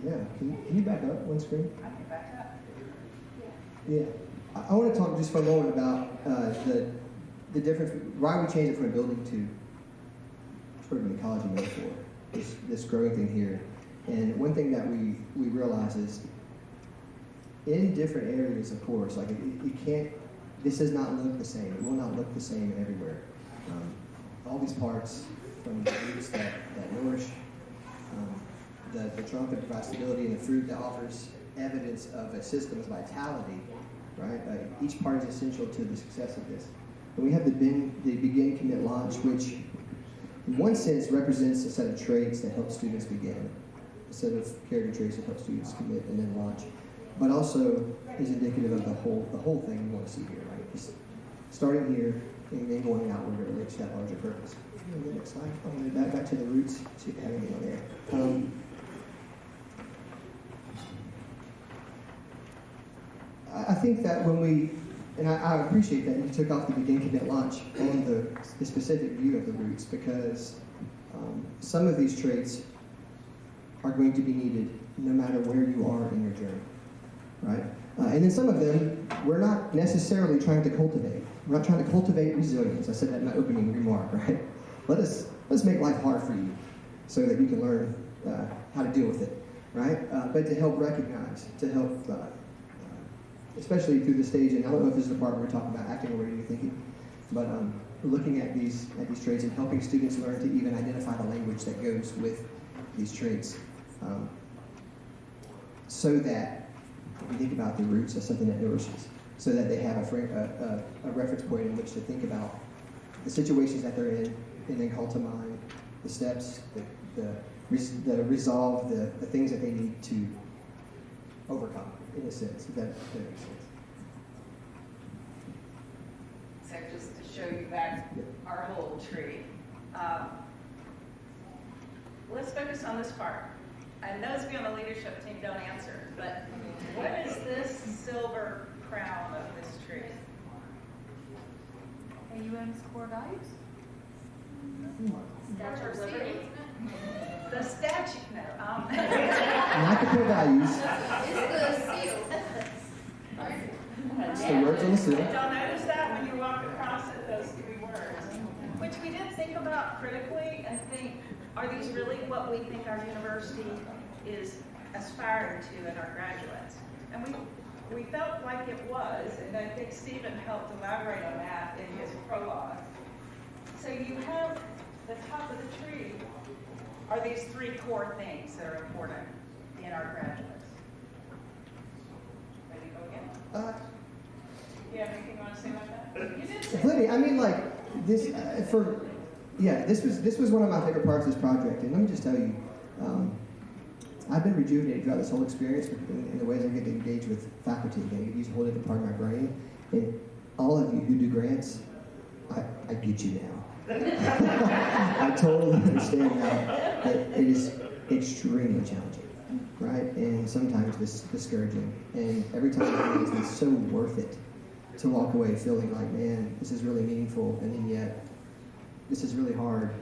Yeah, can you back up one screen? I can back up. Yeah, I want to talk just for a moment about the difference, why we changed it from a building to sort of an ecology metaphor, this growing thing here. And one thing that we realize is in different areas, of course, like it can't, this does not look the same. It will not look the same everywhere. All these parts, from the roots that nourish, the trunk that provides stability, and the fruit that offers evidence of a system's vitality, right? Each part is essential to the success of this. And we have the begin, commit, launch, which in one sense represents a set of traits that help students begin, a set of character traits that help students commit and then launch, but also is indicative of the whole thing we want to see here, right? Just starting here and then going outward to reach that larger purpose. The next slide. I'm going to back to the roots, see if I have anything on there. I think that when we, and I appreciate that you took off the begin, commit, launch on the specific view of the roots, because some of these traits are going to be needed no matter where you are in your journey, right? And then some of them we're not necessarily trying to cultivate. We're not trying to cultivate resilience. I said that in my opening remark, right? Let's make life hard for you so that you can learn how to deal with it, right? But to help recognize, to help, especially through the stage, and I don't know if this is the part where we're talking about acting or reading or thinking, but looking at these traits and helping students learn to even identify the language that goes with these traits, so that when you think about the roots as something that nourishes, so that they have a reference point in which to think about the situations that they're in, and then call to mind the steps, the resolve, the things that they need to overcome, in a sense, if that makes sense. So just to show you back our whole tree. Let's focus on this part. And those of you on the leadership team don't answer, but what is this silver crown of this tree? AUM's core values? Statue of Liberty? The statue, no. Not the core values. It's the seal. It's the words on the seal. Did y'all notice that when you walk across it, those three words? Which we did think about critically and think, are these really what we think our university is aspiring to in our graduates? And we felt like it was, and I think Stephen helped elaborate on that in his prologue. So you have the top of the tree are these three core things that are important in our graduates. Ready to go again? You have anything you want to say about that? You did say Plenty. I mean, like this this was one of my favorite parts of this project, and let me just tell you, I've been rejuvenated throughout this whole experience in the ways I get to engage with faculty. They use a whole different part of my brain, and all of you who do grants, I get you now. I totally understand now that it is extremely challenging, right? And sometimes discouraging. And every time it's so worth it to walk away feeling like, man, this is really meaningful, and then yet this is really hard.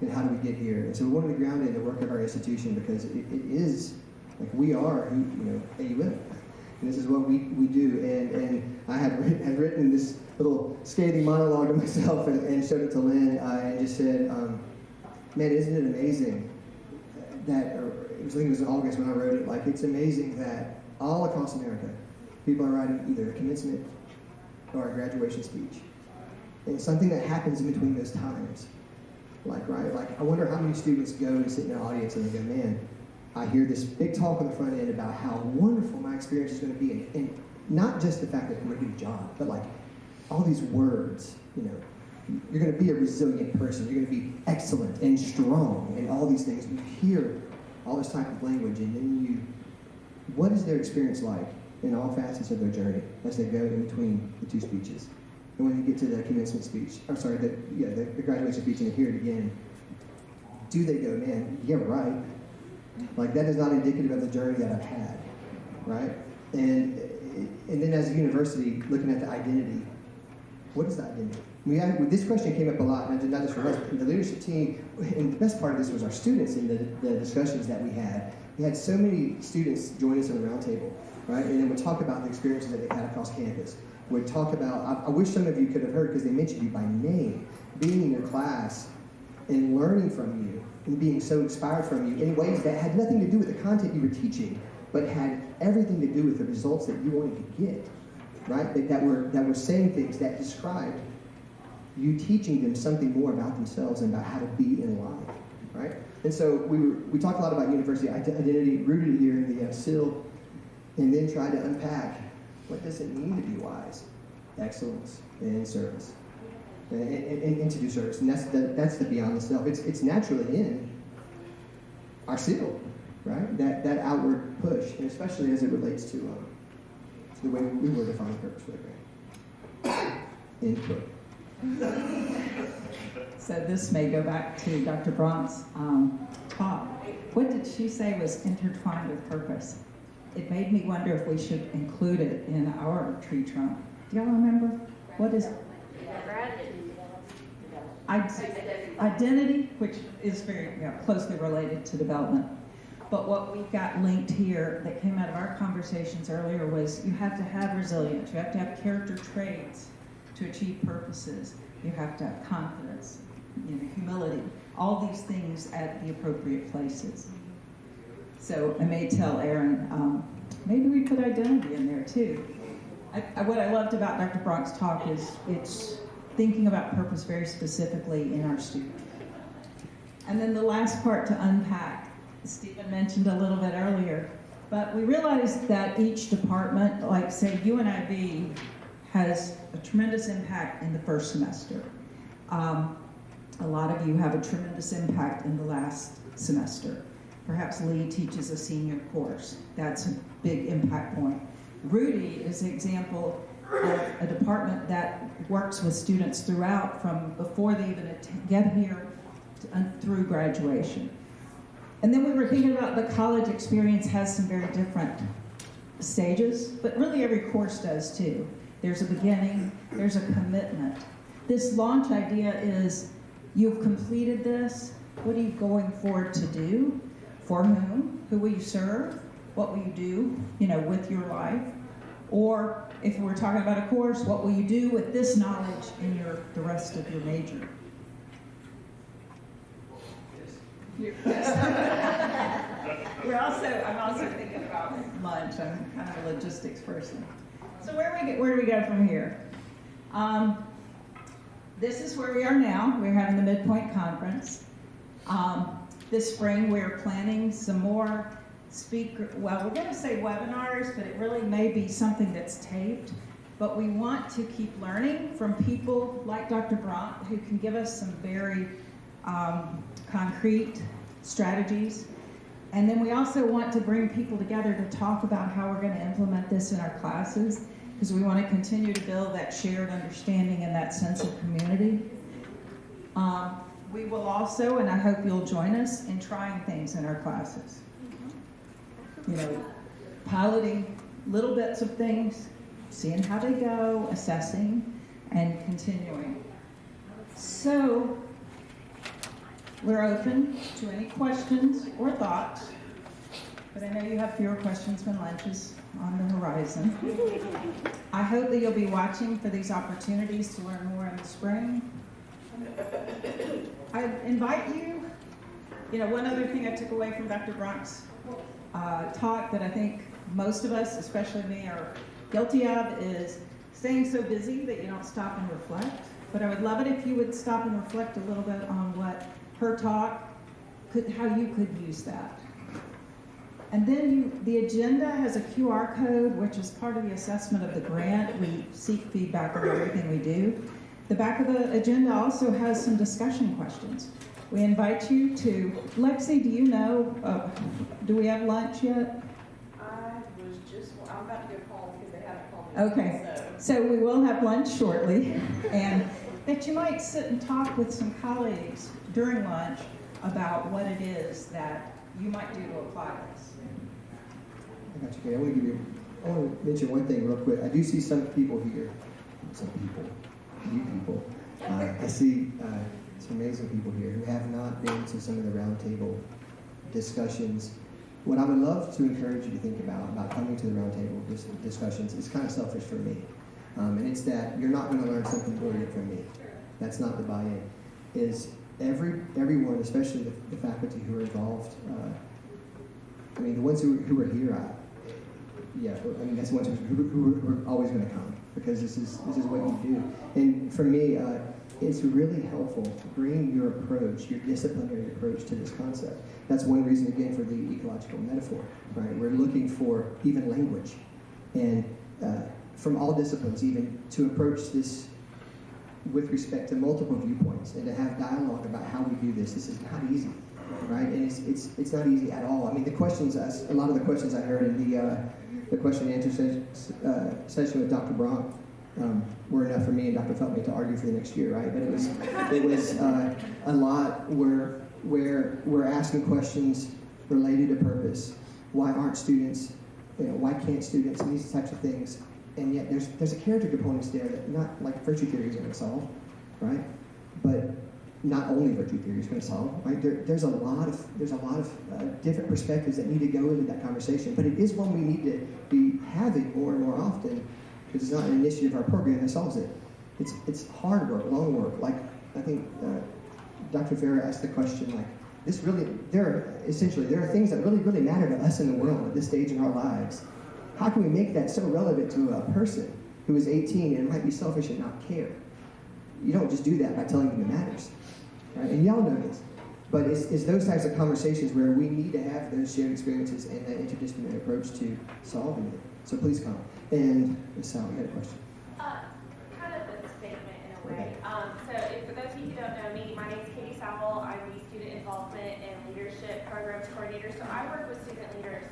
And how do we get here? And so we wanted to ground in the work of our institution, because it is like we are AUM. And this is what we do. And I had written this little scathing monologue to myself and showed it to Lynn and just said, man, isn't it amazing that, I think it was in August when I wrote it, like it's amazing that all across America, people are writing either a commencement or a graduation speech. And something that happens in between those times, like I wonder how many students go and sit in an audience and they go, man, I hear this big talk on the front end about how wonderful my experience is going to be, and not just the fact that I'm going to get a job, but like all these words, you're going to be a resilient person, you're going to be excellent and strong, and all these things. You hear all this type of language, and then what is their experience like in all facets of their journey as they go in between the two speeches? and when they get to the commencement speech, the graduation speech, and they hear it again, do they go, man, yeah, right? Like, that is not indicative of the journey that I've had, right? And then as a university, looking at the identity, what is the identity? This question came up a lot, not just for us, but the leadership team, and the best part of this was our students in the discussions that we had. We had so many students join us on the roundtable, right? And then we'd talk about the experiences that they had across campus. We'd talk about, I wish some of you could have heard, because they mentioned you by name, being in your class and learning from you and being so inspired from you in ways that had nothing to do with the content you were teaching, but had everything to do with the results that you wanted to get, right? That were saying things that described you teaching them something more about themselves and about how to be in life, right? And so we talked a lot about university identity, rooted here in the SIL, and then tried to unpack what does it mean to be wise, excellence, and service, and to do service. And that's the beyond the self. It's naturally in our SIL, right? That outward push, and especially as it relates to the way we were defining purpose for the grant. Input. So this may go back to Dr. Bronk's talk. What did she say was intertwined with purpose? It made me wonder if we should include it in our tree trunk. Do y'all remember? What is identity, which is very closely related to development. But what we got linked here that came out of our conversations earlier was you have to have resilience. You have to have character traits to achieve purposes. You have to have confidence, humility, all these things at the appropriate places. So I may tell Aaron, maybe we put identity in there too. What I loved about Dr. Bronk's talk is it's thinking about purpose very specifically in our students. And then the last part to unpack, Stephen mentioned a little bit earlier, but we realized that each department, like say UNIV, has a tremendous impact in the first semester. A lot of you have a tremendous impact in the last semester. Perhaps Lee teaches a senior course. That's a big impact point. Rudy is an example of a department that works with students throughout, from before they even get here through graduation. And then we were thinking about the college experience has some very different stages, but really every course does too. There's a beginning, there's a commitment. This launch idea is, you've completed this, what are you going forward to do? For whom? Who will you serve? What will you do, with your life? Or if we're talking about a course, what will you do with this knowledge in the rest of your major? I'm also thinking about lunch. I'm kind of a logistics person. So where do we go from here? This is where we are now. We're having the midpoint conference. This spring we're planning some more we're going to say webinars, but it really may be something that's taped. But we want to keep learning from people like Dr. Bronk, who can give us some very concrete strategies. And then we also want to bring people together to talk about how we're going to implement this in our classes, because we want to continue to build that shared understanding and that sense of community. We will also, and I hope you'll join us in trying things in our classes. Piloting little bits of things, seeing how they go, assessing, and continuing. So, we're open to any questions or thoughts, but I know you have fewer questions when lunch is on the horizon. I hope that you'll be watching for these opportunities to learn more in the spring. I invite you, one other thing I took away from Dr. Bronk's talk that I think most of us, especially me, are guilty of is staying so busy that you don't stop and reflect. But I would love it if you would stop and reflect a little bit on what her talk, how you could use that. And then the agenda has a QR code, which is part of the assessment of the grant. We seek feedback on everything we do. The back of the agenda also has some discussion questions. We invite you to, Lexi, do you know, do we have lunch yet? I'm about to go home because they haven't called me. Okay, So we will have lunch shortly, and that you might sit and talk with some colleagues during lunch about what it is that you might do to apply this. I got you, Kay. I want to mention one thing real quick. I do see some people here, you people. I see some amazing people here who have not been to some of the roundtable discussions. What I would love to encourage you to think about coming to the roundtable discussions is kind of selfish for me. And it's that you're not going to learn something brilliant from me. That's not the buy-in. Is everyone, especially the faculty who are involved, the ones who are here, that's the ones who are always going to come, because this is what you do. And for me, it's really helpful to bring your approach, your disciplinary approach to this concept. That's one reason, again, for the ecological metaphor, right? We're looking for even language, and from all disciplines, even to approach this with respect to multiple viewpoints and to have dialogue about how we do this. This is not easy, right? And it's not easy at all. I mean, a lot of the questions I heard in the question and answer session with Dr. Bronk were enough for me and Dr. Feltman to argue for the next year, right? But it was a lot where we're asking questions related to purpose. Why aren't students? Why can't students? And these types of things. And yet there's a character components there that not like virtue theory is going to solve, right? But not only virtue theory is going to solve, right? There's a lot of different perspectives that need to go into that conversation. But it is one we need to be having more and more often, because it's not an initiative of our program that solves it. It's hard work, long work. Like I think Dr. Farah asked the question, like there are things that really matter to us in the world at this stage in our lives. How can we make that so relevant to a person who is 18 and might be selfish and not care? You don't just do that by telling them it matters, right? And y'all know this. But it's those types of conversations where we need to have those shared experiences and that interdisciplinary approach to solving it. So please come. And Ms. Sal, you had a question? Kind of a statement in a way. For those of you who don't know me, my name is Katie Sowell. I'm the Student Involvement and Leadership Programs Coordinator. So I work with student leaders.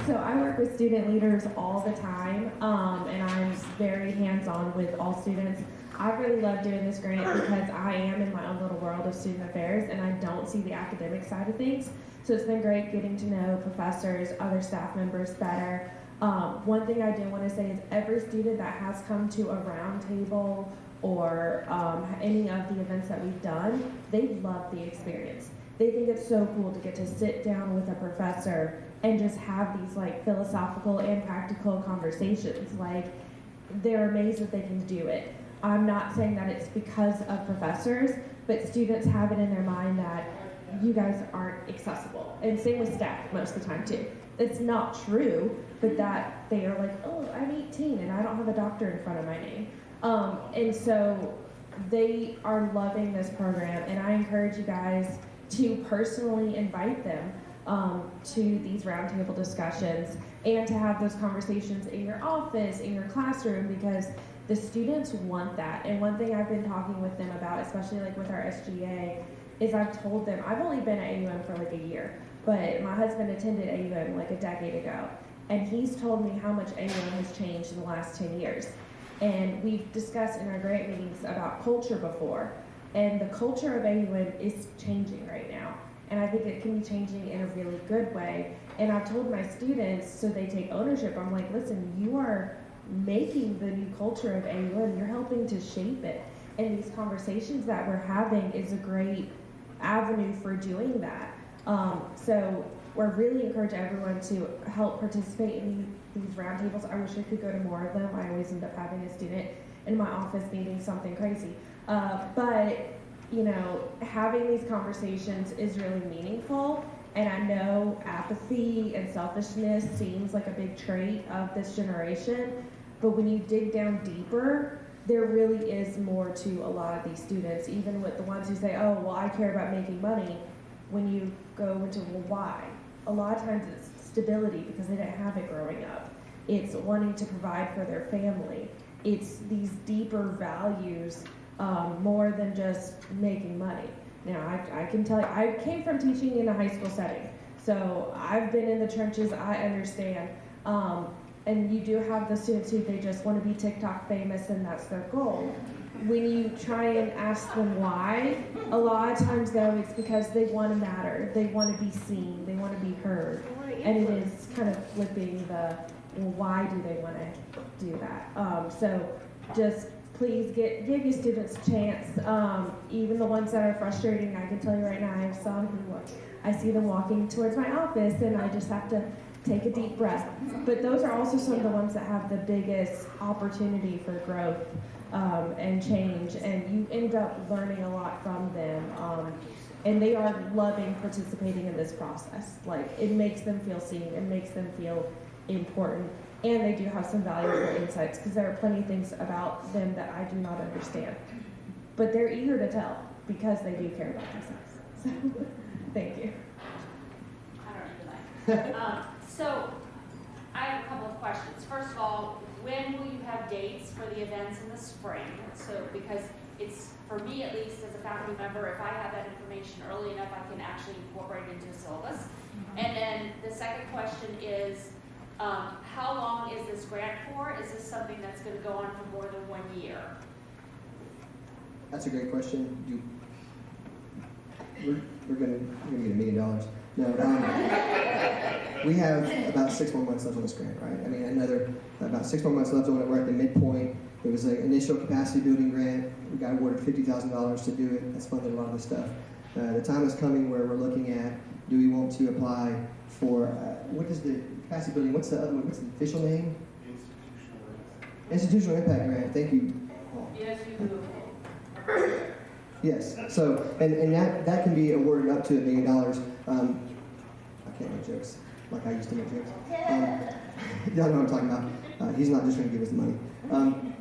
So I work with student leaders all the time, and I'm very hands-on with all students. I really love doing this grant because I am in my own little world of student affairs, and I don't see the academic side of things. So it's been great getting to know professors, other staff members better. One thing I do want to say is every student that has come to a roundtable or any of the events that we've done, they love the experience. They think it's so cool to get to sit down with a professor and just have these like philosophical and practical conversations. Like, they're amazed that they can do it. I'm not saying that it's because of professors, but students have it in their mind that you guys aren't accessible. And same with staff most of the time too. It's not true, but that they are like, oh, I'm 18 and I don't have a doctor in front of my name. And so they are loving this program, and I encourage you guys to personally invite them to these roundtable discussions and to have those conversations in your office, in your classroom, because the students want that. And one thing I've been talking with them about, especially like with our SGA, is I've told them, I've only been at AUM for like a year, but my husband attended AUM like a decade ago, and he's told me how much AUM has changed in the last 10 years. And we've discussed in our grant meetings about culture before, and the culture of AUM is changing right now. And I think it can be changing in a really good way. And I've told my students, so they take ownership, I'm like, listen, you are making the new culture of AUM, you're helping to shape it. And these conversations that we're having is a great avenue for doing that. So we're really encourage everyone to help participate in these roundtables. I wish I could go to more of them. I always end up having a student in my office needing something crazy. But you know, having these conversations is really meaningful. And I know apathy and selfishness seems like a big trait of this generation, but when you dig down deeper, there really is more to a lot of these students, even with the ones who say, oh, well, I care about making money. When you go into, well, why? A lot of times it's stability because they didn't have it growing up. It's wanting to provide for their family. It's these deeper values, more than just making money. Now, I can tell you, I came from teaching in a high school setting, So I've been in the trenches, I understand. And you do have the students who they just want to be TikTok famous and that's their goal. When you try and ask them why, a lot of times though it's because they want to matter, they want to be seen, they want to be heard. And it is kind of flipping the, well, why do they want to do that? So just please give your students a chance. Even the ones that are frustrating, I can tell you right now, I have some who I see them walking towards my office and I just have to take a deep breath. But those are also some of the ones that have the biggest opportunity for growth and change, and you end up learning a lot from them. And they are loving participating in this process. Like, it makes them feel seen, it makes them feel important, and they do have some valuable insights because there are plenty of things about them that I do not understand. But they're eager to tell because they do care about themselves. So, thank you. I don't know. So, I have a couple of questions. First of all, when will you have dates for the events in the spring? So, because it's, for me at least, as a faculty member, if I have that information early enough, I can actually incorporate it into a syllabus. And then the second question is, how long is this grant for? Is this something that's going to go on for more than 1 year? That's a great question. We're gonna get $1 million. No, we have about 6 more months left on this grant, right? I mean, about 6 more months left on it. We're at the midpoint. It was an initial capacity building grant. We got awarded $50,000 to do it. That's funded a lot of the stuff. The time is coming where we're looking at, do we want to apply for, what is the capacity building, what's the other one, what's the official name? Institutional Impact Grant, thank you. Yes, you do. Yes, so, and that can be awarded up to $1 million. I can't make jokes like I used to make jokes. Y'all know what I'm talking about. He's not just going to give us the money.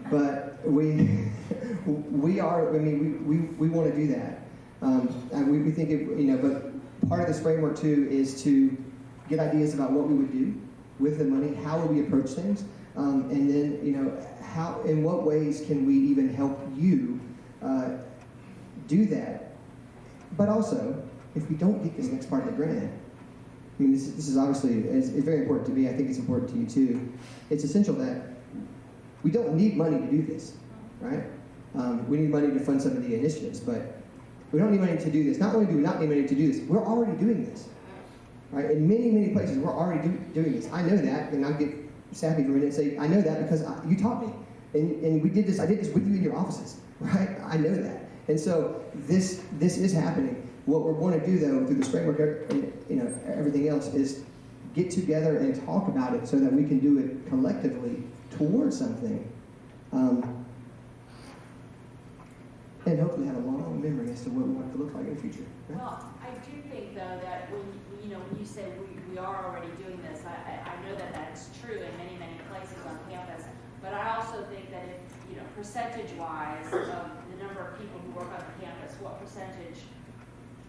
But we are, I mean, we want to do that. And we think, but part of this framework too is to get ideas about what we would do with the money, how would we approach things, and then, how, in what ways can we even help you do that. But also, if we don't get this next part of the grant, I mean, this is obviously, it's very important to me. I think it's important to you too. It's essential that we don't need money to do this, right? We need money to fund some of the initiatives, but we don't need money to do this. Not only do we not need money to do this, we're already doing this, right? In many, many places, we're already doing this. I know that, and I'll get sappy for a minute and say, I know that because you taught me. And we did this, I did this with you in your offices, right? I know that. And so this is happening. What we're going to do, though, through this framework, everything else, is get together and talk about it so that we can do it collectively towards something, and hopefully have a long memory as to what we want it to look like in the future. Right? Well, I do think, though, that when you say we are already doing this, I know that that's true in many, many places on campus. But I also think that if, percentage-wise of the number of people who work on the campus, what percentage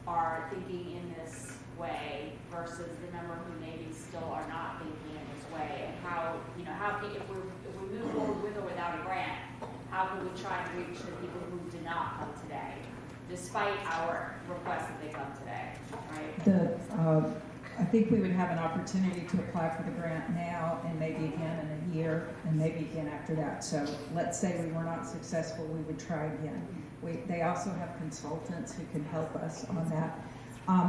are thinking in this way versus the number who maybe still are not thinking in this way, and how if we move forward with or without a grant, how can we try and reach the people who did not come today, despite our request that they come today, right? I think we would have an opportunity to apply for the grant now and maybe again in a year and maybe again after that. So let's say we were not successful, we would try again. They also have consultants who can help us on that.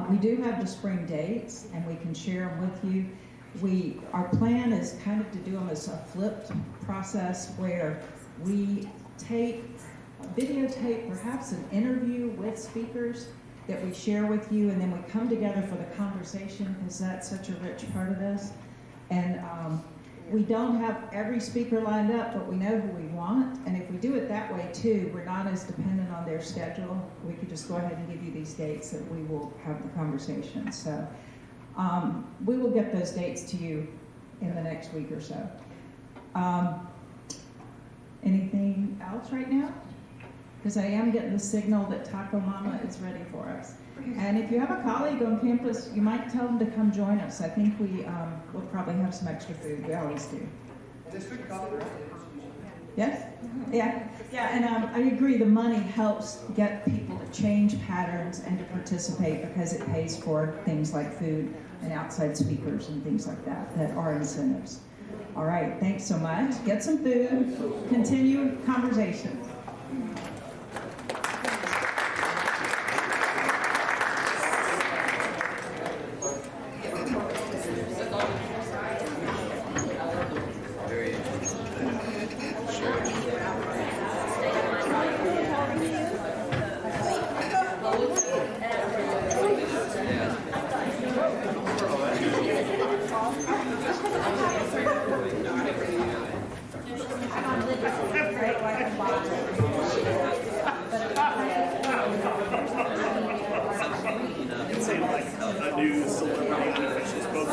We do have the spring dates and we can share them with you. Our plan is kind of to do them as a flipped process where we videotape perhaps an interview with speakers that we share with you, and then we come together for the conversation because that's such a rich part of this. And we don't have every speaker lined up, but we know who we want. And if we do it that way too, we're not as dependent on their schedule. We could just go ahead and give you these dates that we will have the conversation. So we will get those dates to you in the next week or so. Anything else right now? Because I am getting the signal that Taco Mama is ready for us. And if you have a colleague on campus, you might tell them to come join us. I think we'll probably have some extra food. We always do. Yes? Yeah. Yeah, and I agree. The money helps get people to change patterns and to participate because it pays for things like food and outside speakers and things like that, that are incentives. All right, thanks so much. Get some food, continue conversation.